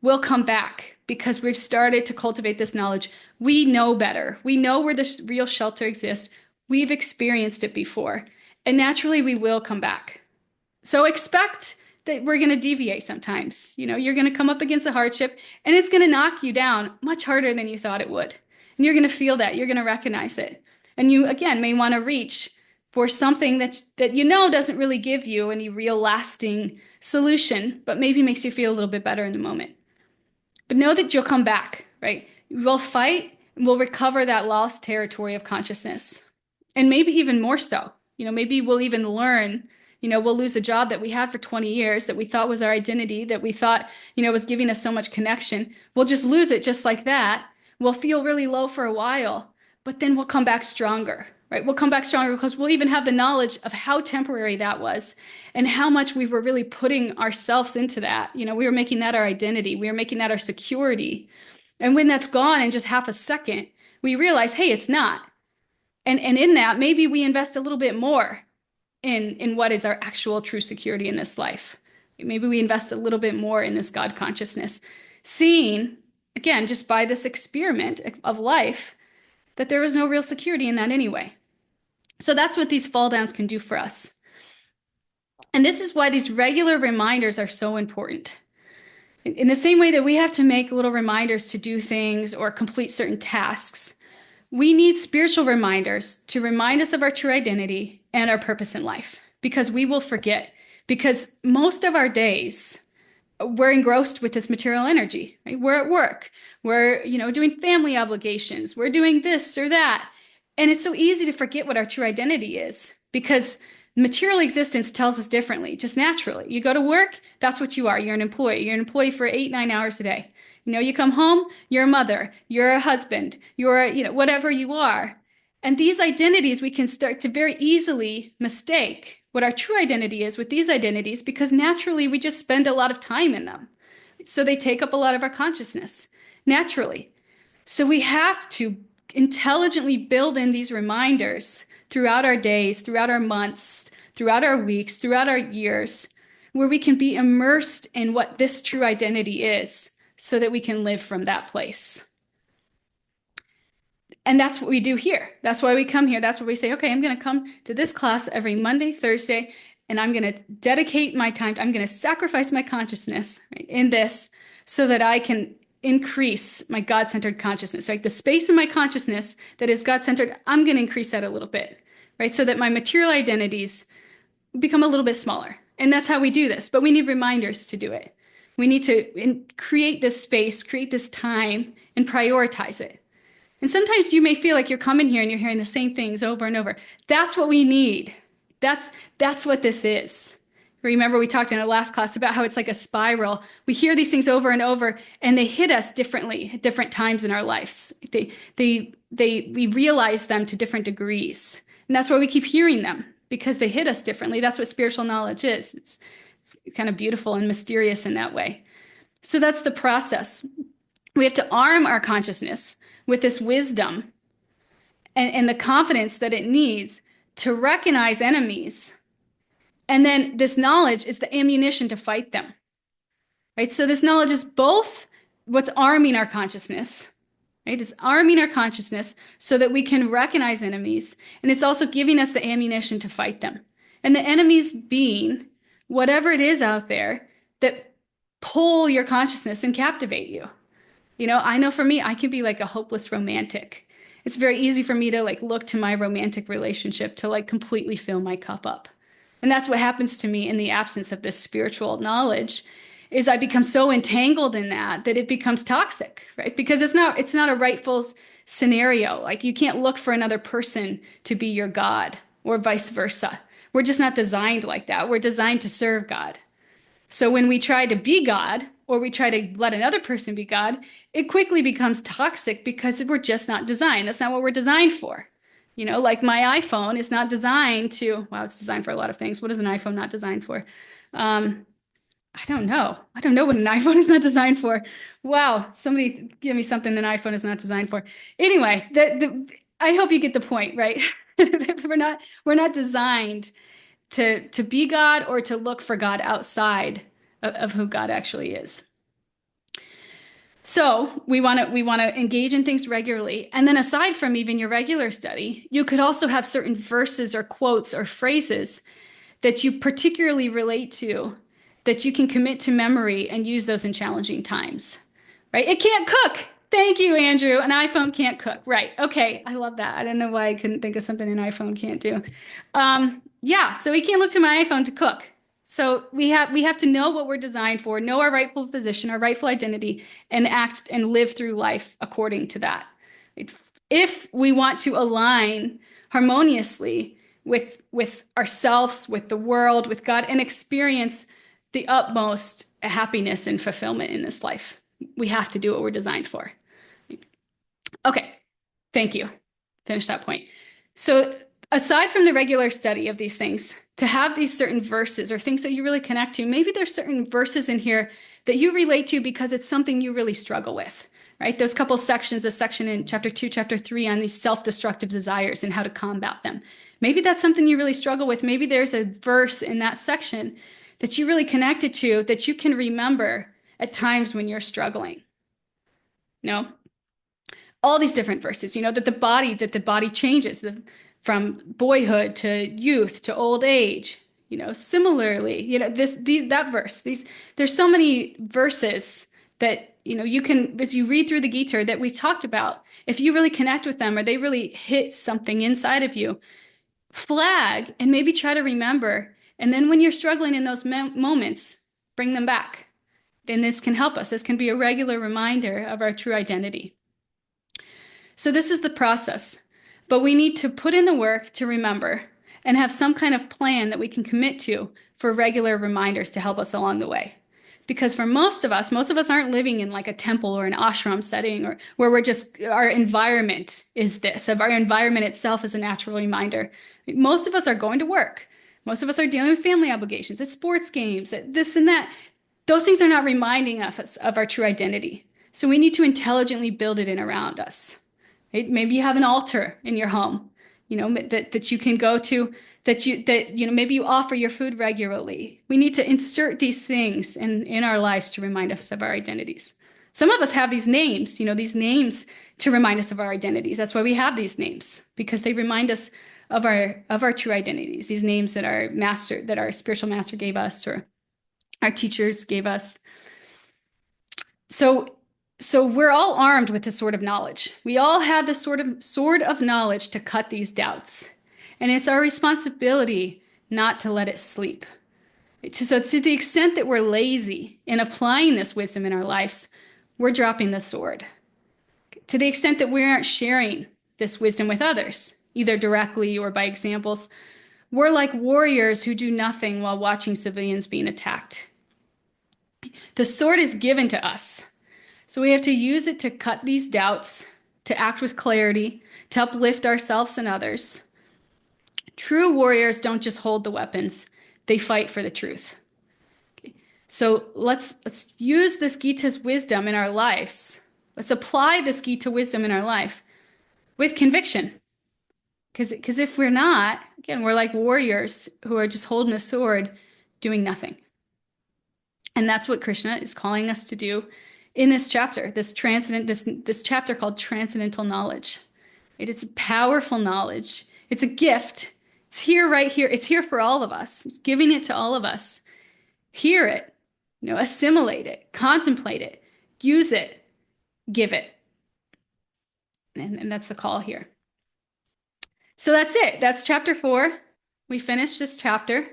we'll come back because we've started to cultivate this knowledge. We know better. We know where the real shelter exists. We've experienced it before. And naturally, we will come back. So expect that we're going to deviate sometimes. You're going to come up against a hardship and it's going to knock you down much harder than you thought it would. And you're going to feel that. You're going to recognize it. And you, again, may want to reach for something that doesn't really give you any real lasting solution, but maybe makes you feel a little bit better in the moment. But know that you'll come back, right? We'll fight and we'll recover that lost territory of consciousness. And maybe even more so. Maybe we'll even learn. We'll lose a job that we had for 20 years that we thought was our identity, that we thought, was giving us so much connection. We'll just lose it just like that. We'll feel really low for a while, but then we'll come back stronger, right? We'll come back stronger because we'll even have the knowledge of how temporary that was and how much we were really putting ourselves into that. We were making that our identity. We were making that our security. And when that's gone in just half a second, we realize, hey, it's not. And in that, maybe we invest a little bit more in what is our actual true security in this life. Maybe we invest a little bit more in this God consciousness, seeing, again, just by this experiment of life, that there was no real security in that anyway. So that's what these fall downs can do for us. And this is why these regular reminders are so important. In the same way that we have to make little reminders to do things or complete certain tasks, we need spiritual reminders to remind us of our true identity and our purpose in life because we will forget. Because most of our days, we're engrossed with this material energy, right? We're at work, we're, doing family obligations, we're doing this or that. And it's so easy to forget what our true identity is because material existence tells us differently, just naturally. You go to work, that's what you are. You're an employee. You're an employee for 8, 9 hours a day. You come home, you're a mother, you're a husband, you're, whatever you are. And these identities we can start to very easily mistake what our true identity is with these identities because naturally we just spend a lot of time in them. So they take up a lot of our consciousness naturally. So we have to intelligently build in these reminders throughout our days, throughout our months, throughout our weeks, throughout our years, where we can be immersed in what this true identity is so that we can live from that place. And that's what we do here. That's why we come here. That's where we say, okay, I'm going to come to this class every Monday, Thursday, and I'm going to dedicate my time. I'm going to sacrifice my consciousness, right, in this so that I can increase my God-centered consciousness. Like the space in my consciousness that is God-centered, I'm going to increase that a little bit, right? So that my material identities become a little bit smaller. And that's how we do this. But we need reminders to do it. We need to create this space, create this time, and prioritize it. And sometimes you may feel like you're coming here and you're hearing the same things over and over. That's what we need. That's what this is. Remember, we talked in our last class about how it's like a spiral. We hear these things over and over, and they hit us differently at different times in our lives. We realize them to different degrees. And that's why we keep hearing them, because they hit us differently. That's what spiritual knowledge is. It's kind of beautiful and mysterious in that way. So that's the process. We have to arm our consciousness with this wisdom and the confidence that it needs to recognize enemies. And then this knowledge is the ammunition to fight them, right? So this knowledge is both what's arming our consciousness, right? It's arming our consciousness so that we can recognize enemies. And it's also giving us the ammunition to fight them. And the enemies being whatever it is out there that pull your consciousness and captivate you. I know for me, I can be like a hopeless romantic. It's very easy for me to like look to my romantic relationship to like completely fill my cup up. And that's what happens to me in the absence of this spiritual knowledge is I become so entangled in that it becomes toxic, right? Because it's not a rightful scenario. Like you can't look for another person to be your God or vice versa. We're just not designed like that. We're designed to serve God. So when we try to be God or we try to let another person be God, it quickly becomes toxic because we're just not designed. That's not what we're designed for. Like my iPhone is not designed to, wow, it's designed for a lot of things. What is an iPhone not designed for? I don't know. I don't know what an iPhone is not designed for. Wow, somebody give me something an iPhone is not designed for. Anyway, I hope you get the point, right? we're not designed to be God or to look for God outside of who God actually is. So we want to engage in things regularly. And then aside from even your regular study, you could also have certain verses or quotes or phrases that you particularly relate to that you can commit to memory and use those in challenging times, right? It can't cook. Thank you, Andrew. An iPhone can't cook. Right. Okay. I love that. I don't know why I couldn't think of something an iPhone can't do. Yeah. So we can't look to my iPhone to cook. So we have to know what we're designed for, know our rightful position, our rightful identity, and act and live through life according to that. If we want to align harmoniously with ourselves, with the world, with God, and experience the utmost happiness and fulfillment in this life, we have to do what we're designed for. Okay, thank you. Finish that point. So aside from the regular study of these things, to have these certain verses or things that you really connect to, maybe there's certain verses in here that you relate to because it's something you really struggle with, right? Those couple sections, a section in chapter 2, chapter 3 on these self-destructive desires and how to combat them. Maybe that's something you really struggle with. Maybe there's a verse in that section that you really connected to that you can remember at times when you're struggling. No? all these different verses, that the body changes from boyhood to youth to old age. Similarly, that verse, there's so many verses that, you can, as you read through the Gita that we've talked about, if you really connect with them or they really hit something inside of you, flag and maybe try to remember. And then when you're struggling in those moments, bring them back. And this can help us. This can be a regular reminder of our true identity. So this is the process, but we need to put in the work to remember and have some kind of plan that we can commit to for regular reminders to help us along the way. Because for most of us aren't living in like a temple or an ashram setting or where our environment is this, of our environment itself is a natural reminder. Most of us are going to work. Most of us are dealing with family obligations, at sports games, at this and that. Those things are not reminding us of our true identity. So we need to intelligently build it in around us. Right? Maybe you have an altar in your home, that you can go to, maybe you offer your food regularly. We need to insert these things in our lives to remind us of our identities. Some of us have these names to remind us of our identities. That's why we have these names, because they remind us of our true identities, these names that our spiritual master gave us or our teachers gave us. So, so we're all armed with this sword of knowledge. We all have this sword of knowledge to cut these doubts. And it's our responsibility not to let it sleep. So to the extent that we're lazy in applying this wisdom in our lives, we're dropping the sword. To the extent that we aren't sharing this wisdom with others, either directly or by examples, we're like warriors who do nothing while watching civilians being attacked. The sword is given to us. So we have to use it to cut these doubts, to act with clarity, to uplift ourselves and others. True warriors don't just hold the weapons, they fight for the truth. Okay. So let's use this Gita's wisdom in our lives. Let's apply this Gita wisdom in our life with conviction. Because if we're not, again, we're like warriors who are just holding a sword, doing nothing. And that's what Krishna is calling us to do in this chapter, this chapter called Transcendental Knowledge. It's powerful knowledge. It's a gift. It's here, right here. It's here for all of us. It's giving it to all of us. Hear it, assimilate it, contemplate it, use it, give it. And that's the call here. So that's it. That's chapter 4. We finished this chapter.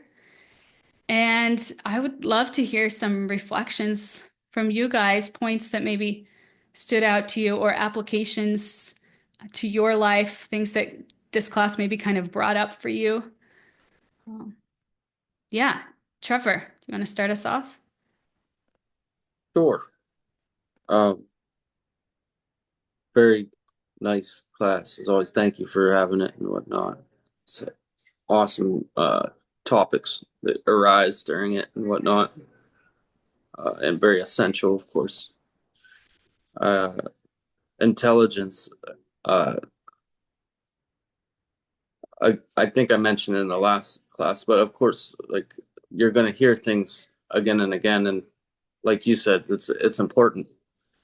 And I would love to hear some reflections from you guys, points that maybe stood out to you or applications to your life, things that this class maybe kind of brought up for you. Um, yeah, Trevor, do you want to start us off? Sure. Um, Very nice class as always. Thank you for having it and whatnot. It's awesome topics that arise during it and whatnot, and very essential, of course. Uh, Intelligence. Uh, I think I mentioned in the last class, but of course, like you're going to hear things again and again, and like you said, it's important.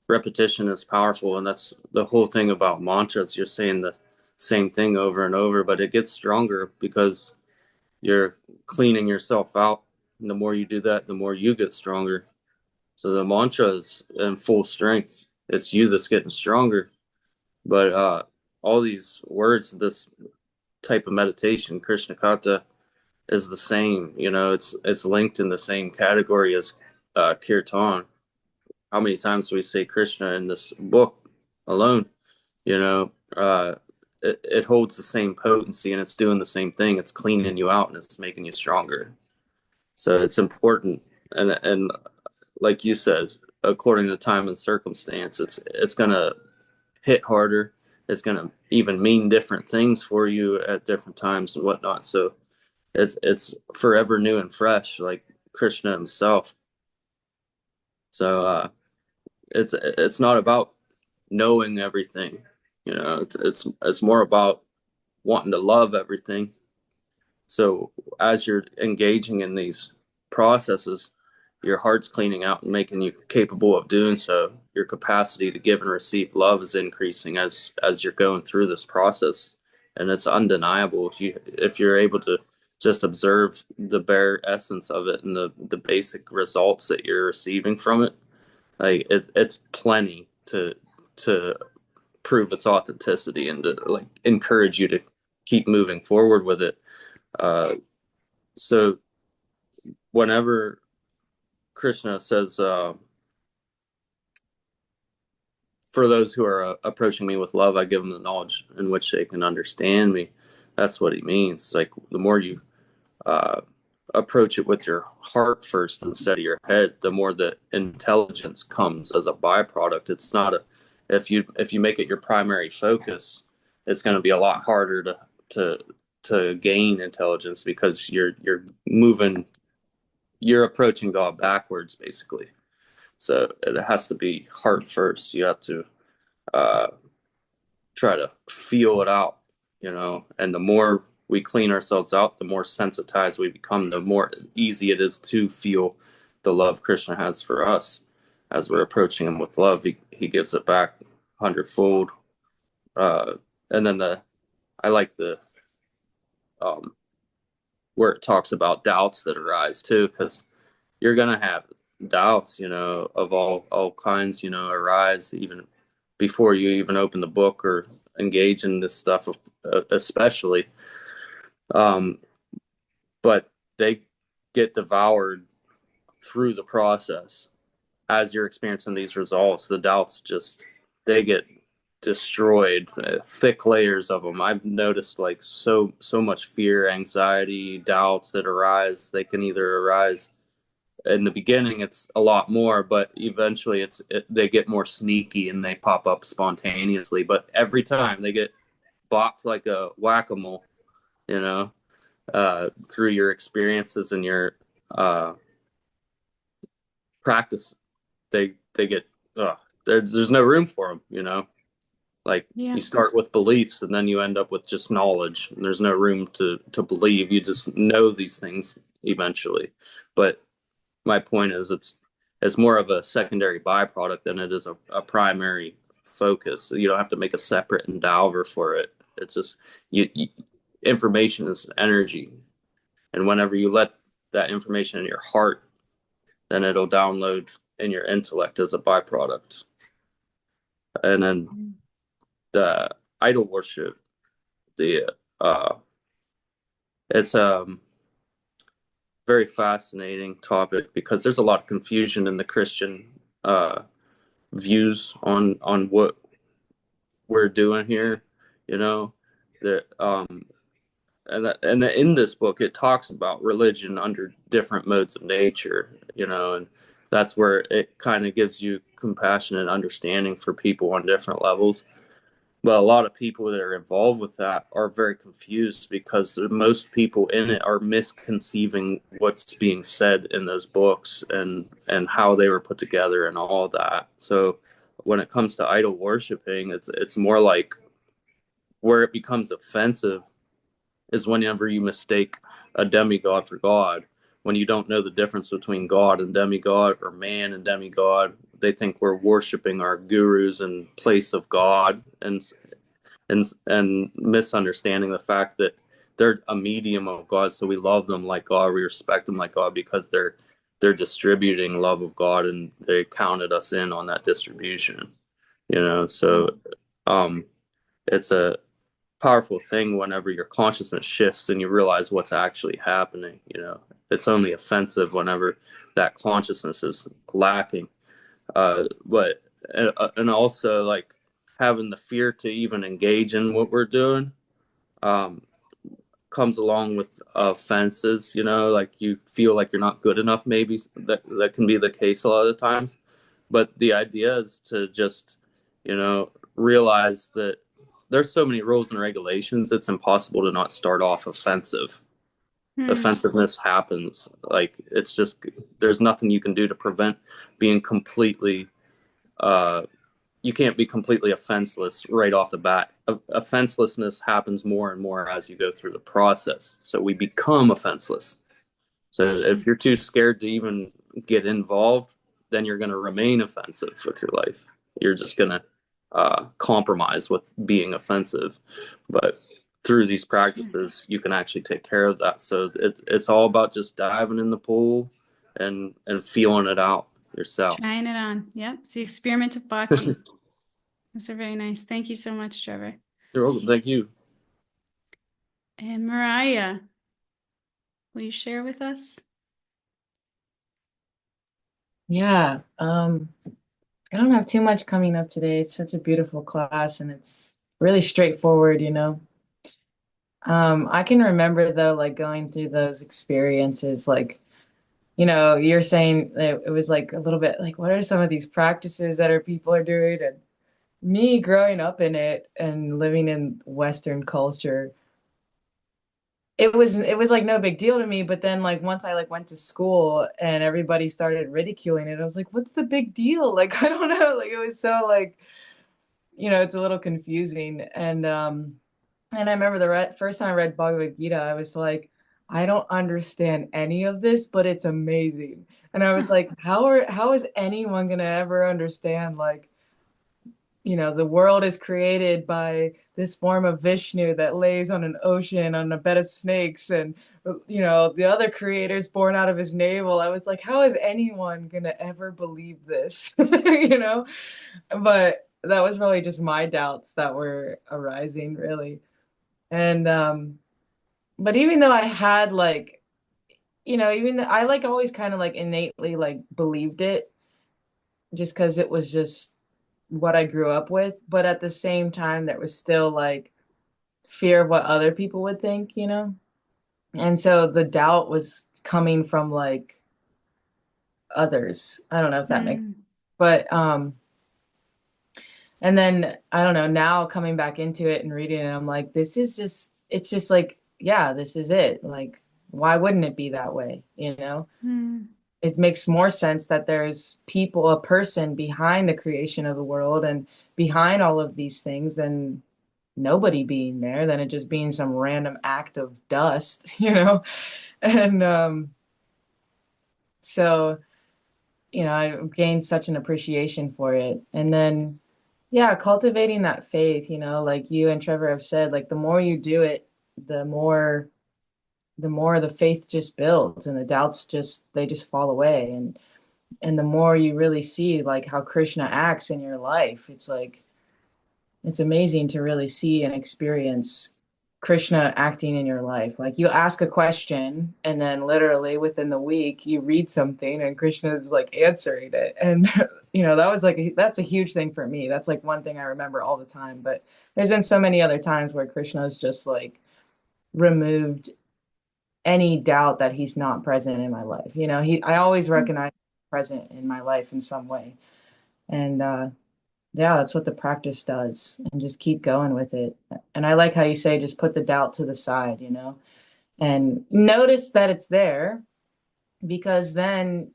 Repetition is powerful, and that's the whole thing about mantras. You're saying the same thing over and over, but it gets stronger because you're cleaning yourself out. And the more you do that, the more you get stronger. So the mantra is in full strength. It's you that's getting stronger. But all these words, this type of meditation, Krishna Kata, is the same. It's linked in the same category as kirtan. How many times do we say Krishna in this book alone? You know, it holds the same potency and it's doing the same thing. It's cleaning you out and it's making you stronger. So it's important. And like you said, according to time and circumstance, it's gonna hit harder. It's gonna even mean different things for you at different times and whatnot. So it's forever new and fresh, like Krishna himself. So it's not about knowing everything. It's more about wanting to love everything. So as you're engaging in these processes, your heart's cleaning out and making you capable of doing so. Your capacity to give and receive love is increasing as you're going through this process, and it's undeniable. If you're able to just observe the bare essence of it and the basic results that you're receiving from it, like it's plenty to prove its authenticity and to like encourage you to keep moving forward with it. So whenever Krishna says, for those who are approaching me with love, I give them the knowledge in which they can understand me. That's what he means. Like the more you uh, approach it with your heart first instead of your head, the more the intelligence comes as a byproduct. It's not a if you make it your primary focus, it's going to be a lot harder to to gain intelligence because you're approaching God backwards basically. So it has to be heart first. You have to uh, try to feel it out, and the more we clean ourselves out, the more sensitized we become, the more easy it is to feel the love Krishna has for us. As we're approaching him with love, he gives it back hundredfold. And then I like the um, where it talks about doubts that arise too, because you're gonna have doubts, of all kinds, arise even before you even open the book or engage in this stuff, especially. Um, but they get devoured through the process as you're experiencing these results. The doubts just they get destroyed, thick layers of them. I've noticed like so much fear, anxiety, doubts that arise. They can either arise in the beginning, it's a lot more, but eventually they get more sneaky and they pop up spontaneously. But every time they get bopped like a whack-a-mole, you know, through your experiences and your practice, they get there's no room for them, like Yeah. you start with beliefs and then you end up with just knowledge and there's no room to believe. You just know these things eventually. But my point is it's more of a secondary byproduct than it is a primary focus. You don't have to make a separate endeavor for it. It's just information is energy, and whenever you let that information in your heart, then it'll download in your intellect as a byproduct. And then the idol worship, the it's very fascinating topic because there's a lot of confusion in the Christian views on what we're doing here, you know. That and in this book it talks about religion under different modes of nature, and that's where it kind of gives you compassion and understanding for people on different levels. But a lot of people that are involved with that are very confused because most people in it are misconceiving what's being said in those books and how they were put together and all of that. So when it comes to idol worshiping, it's more like where it becomes offensive is whenever you mistake a demigod for God. When you don't know the difference between God and demigod or man and demigod, they think we're worshiping our gurus in place of God, and misunderstanding the fact that they're a medium of God, so we love them like God, we respect them like God because they're distributing love of God and they counted us in on that distribution. So it's a powerful thing whenever your consciousness shifts and you realize what's actually happening. It's only offensive whenever that consciousness is lacking. But and also like having the fear to even engage in what we're doing um, comes along with offenses. Like you feel like you're not good enough. Maybe that can be the case a lot of the times. But the idea is to just realize that there's so many rules and regulations. It's impossible to not start off offensive. Hmm. Offensiveness happens. Like it's just there's nothing you can do to prevent being completely you can't be completely offenseless right off the bat. Offenselessness happens more and more as you go through the process. So we become offenseless. So if you're too scared to even get involved, then you're going to remain offensive with your life. You're just going to compromise with being offensive. But through these practices, you can actually take care of that. So it's all about just diving in the pool and feeling it out yourself. Trying it on. Yep. It's the experiment of bhakti. Those are very nice. Thank you so much, Trevor. You're welcome. Thank you. And Mariah, will you share with us? Yeah, I don't have too much coming up today. It's such a beautiful class and it's really straightforward, you know. I can remember though, like going through those experiences, like, you know, you're saying that it was like a little bit like, what are some of these practices that people are doing? And me growing up in it and living in Western culture, it was like no big deal to me. But then like once I like went to school and everybody started ridiculing it, I was like, what's the big deal? Like, I don't know. Like it was so like, you know, it's a little confusing. And I remember first time I read Bhagavad Gita, I was like, I don't understand any of this, but it's amazing. And I was like, how is anyone gonna ever understand like, you know, the world is created by this form of Vishnu that lays on an ocean on a bed of snakes, and you know, the other creator's born out of his navel. I was like, how is anyone gonna ever believe this? You know? But that was really just my doubts that were arising, really. And but even though I had like, you know, I like always kind of like innately like believed it just because it was just what I grew up with. But at the same time, there was still like fear of what other people would think, you know? And so the doubt was coming from like others. I don't know if that makes, Hmm. but and then I don't know, now coming back into it and reading it, I'm like, this is just, it's just like, yeah, this is it. Like, why wouldn't it be that way? You know, Hmm. it makes more sense that there's people, a person behind the creation of the world and behind all of these things than nobody being there, than it just being some random act of dust, you know? And so, you know, I gained such an appreciation for it. And then, yeah, cultivating that faith, you know, like you and Trevor have said, like the more you do it, the more the faith just builds and the doubts just they just fall away. And the more you really see like how Krishna acts in your life, it's like it's amazing to really see and experience Krishna acting in your life. Like you ask a question and then literally within the week you read something and Krishna is like answering it. And you know, that was like that's a huge thing for me. That's like one thing I remember all the time. But there's been so many other times where Krishna has just like removed any doubt that he's not present in my life. You know, I always recognize he's present in my life in some way. And yeah, that's what the practice does. And just keep going with it. And I like how you say just put the doubt to the side, you know, and notice that it's there because then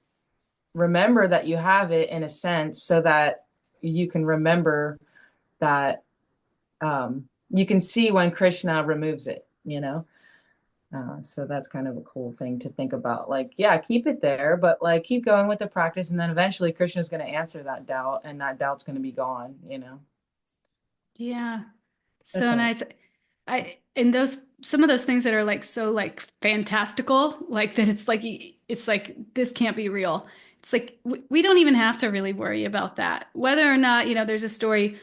remember that you have it in a sense so that you can remember that you can see when Krishna removes it, you know. So that's kind of a cool thing to think about. Like, yeah, keep it there, but like keep going with the practice, and then eventually Krishna's going to answer that doubt, and that doubt's going to be gone. You know, Yeah. that's So all. nice. And those some of those things that are like so like fantastical, like that it's like this can't be real. It's like we don't even have to really worry about that. Whether or not, there's a story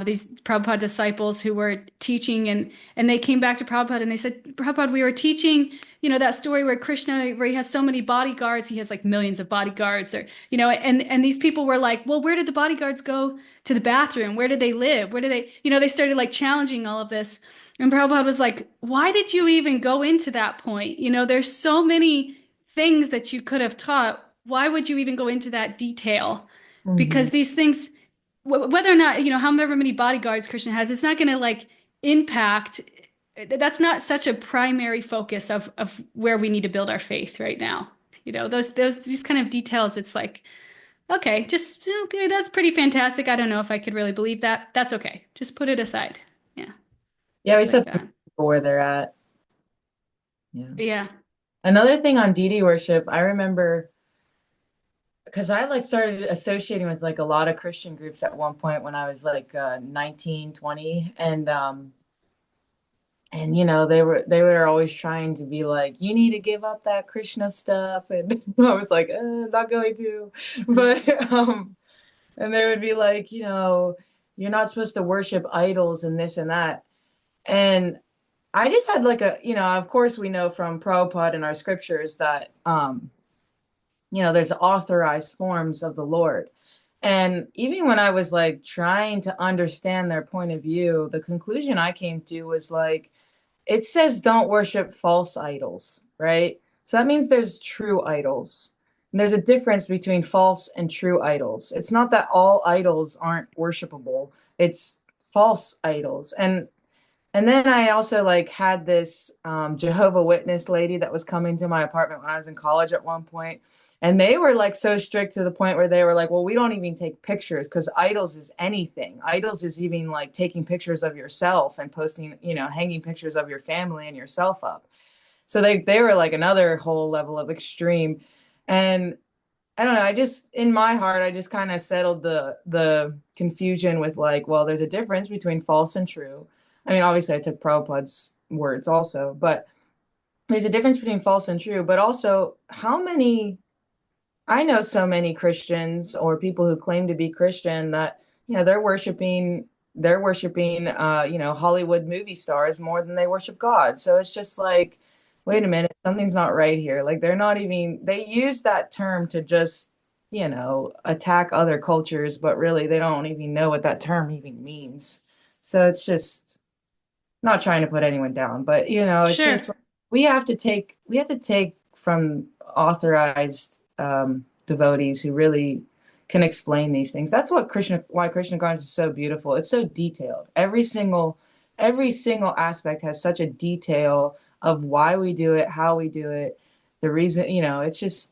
these Prabhupada disciples who were teaching and they came back to Prabhupada and they said, Prabhupada, we were teaching, that story where Krishna, where he has so many bodyguards, he has like millions of bodyguards or, and these people were like, well, where did the bodyguards go to the bathroom? Where did they live? Where did they, they started like challenging all of this. And Prabhupada was like, why did you even go into that point? There's so many things that you could have taught. Why would you even go into that detail? Hmm. Because these things whether or not, however many bodyguards Krishna has, it's not going to like impact. That's not such a primary focus of where we need to build our faith right now. These kind of details, it's like, okay, just okay, that's pretty fantastic. I don't know if I could really believe that. That's okay. Just put it aside. Yeah, Yeah, we just still like have to that. meet people where they're at. Yeah. Yeah. Another thing on deity worship, I remember. because I like started associating with like a lot of Christian groups at one point when I was like 19, 20, and you know they were always trying to be like, you need to give up that Krishna stuff, and I was like, not going to, but and they would be like, you're not supposed to worship idols and this and that, and I just had like of course we know from Prabhupada in our scriptures that there's authorized forms of the Lord. And even when I was like trying to understand their point of view, the conclusion I came to was like, it says don't worship false idols, right? So that means there's true idols. And there's a difference between false and true idols. It's not that all idols aren't worshipable, it's false idols. And then I also like had this Jehovah Witness lady that was coming to my apartment when I was in college at one point. And they were like so strict to the point where they were like, well, we don't even take pictures because idols is anything. Idols is even like taking pictures of yourself and posting, hanging pictures of your family and yourself up. So they were like another whole level of extreme. And I don't know. I just in my heart, I just kind of settled the confusion with like, well, there's a difference between false and true. I mean, obviously, I took Prabhupada's words also, but there's a difference between false and true. But also, how many? I know so many Christians or people who claim to be Christian that they're worshiping Hollywood movie stars more than they worship God. So it's just like, wait a minute, something's not right here. Like they're not even they use that term to just attack other cultures, but really they don't even know what that term even means. So it's just not trying to put anyone down, but it's Sure. just we have to take from authorized devotees who really can explain these things. That's why Krishna Consciousness is so beautiful. It's so detailed. Every single aspect has such a detail of why we do it, how we do it, the reason, it's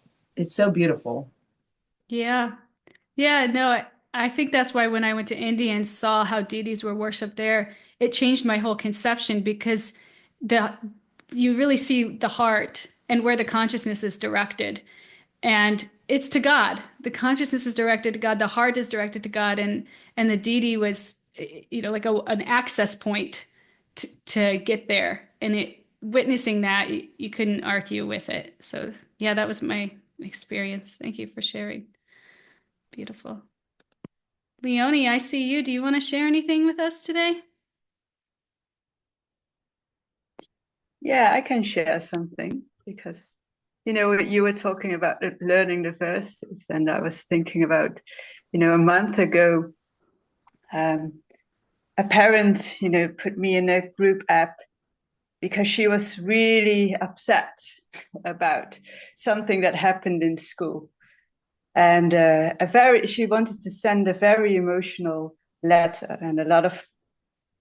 so beautiful. Yeah. Yeah, no, I think that's why when I went to India and saw how deities were worshipped there, it changed my whole conception because the you really see the heart and where the consciousness is directed. And it's to God. The consciousness is directed to God, the heart is directed to God, and the deity was, like an access point to get there. And witnessing that, you couldn't argue with it. So yeah, that was my experience. Thank you for sharing. Beautiful. Leonie, I see you. Do you want to share anything with us today? Yeah, I can share something because, you were talking about learning the verses, and I was thinking about, a month ago, um, a parent, put me in a group app because she was really upset about something that happened in school. And she wanted to send a very emotional letter, and a lot of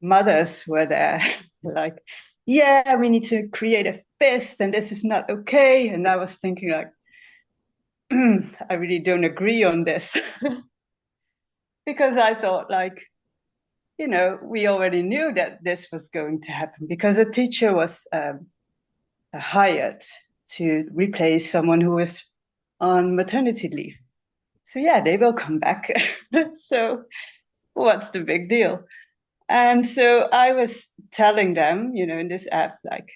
mothers were there, like, yeah, we need to create a fist, and this is not okay. And I was thinking, like, I really don't agree on this because I thought, like, we already knew that this was going to happen because a teacher was hired to replace someone who was on maternity leave. So yeah, they will come back. So what's the big deal? And so I was telling them, in this app, like,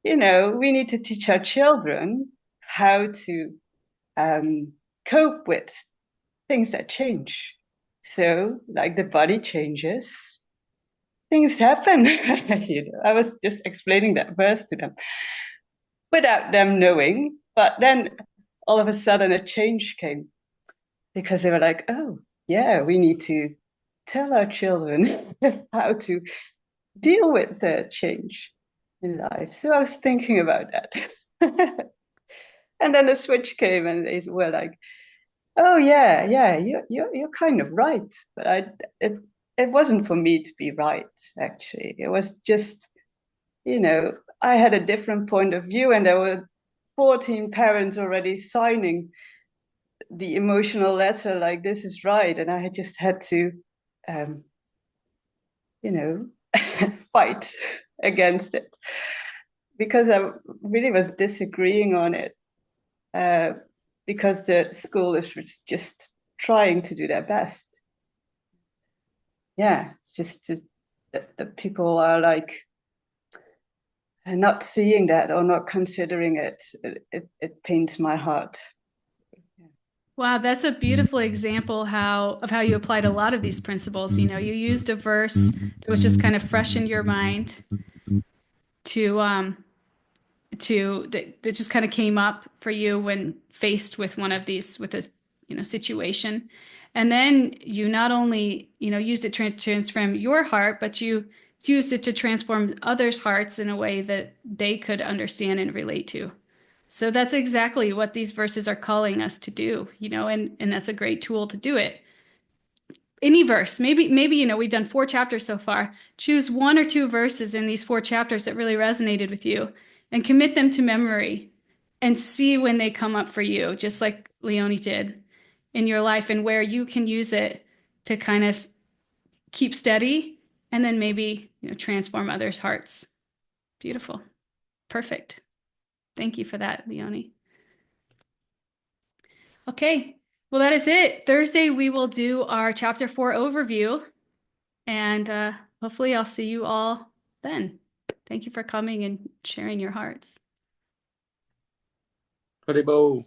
we need to teach our children how to cope with things that change. So, like, the body changes, things happen. I was just explaining that verse to them without them knowing. But then all of a sudden a change came because they were like, oh, yeah, we need to tell our children how to deal with the change in life. So I was thinking about that. And then the switch came and they were like, oh yeah, you're kind of right. But it wasn't for me to be right, actually. It was just, I had a different point of view, and there were 14 parents already signing the emotional letter like this is right. And I had just had to um, fight against it because I really was disagreeing on it. because the school is just trying to do their best. Yeah, it's just that the people are like not seeing that or not considering it. It pains my heart. Wow, that's a beautiful example of how you applied a lot of these principles. You know, you used a verse that was just kind of fresh in your mind to that just kind of came up for you when faced with one of these with a situation. And then you not only used it to transform your heart, but you used it to transform others' hearts in a way that they could understand and relate to. So that's exactly what these verses are calling us to do, and that's a great tool to do it. Any verse, maybe we've done 4 chapters so far. Choose 1 or 2 verses in these 4 chapters that really resonated with you and commit them to memory and see when they come up for you, just like Leonie did in your life, and where you can use it to kind of keep steady and then maybe transform others' hearts. Beautiful. Perfect. Thank you for that, Leonie. Okay, well, that is it. Thursday, we will do our chapter 4 overview, and hopefully, I'll see you all then. Thank you for coming and sharing your hearts. Haribo.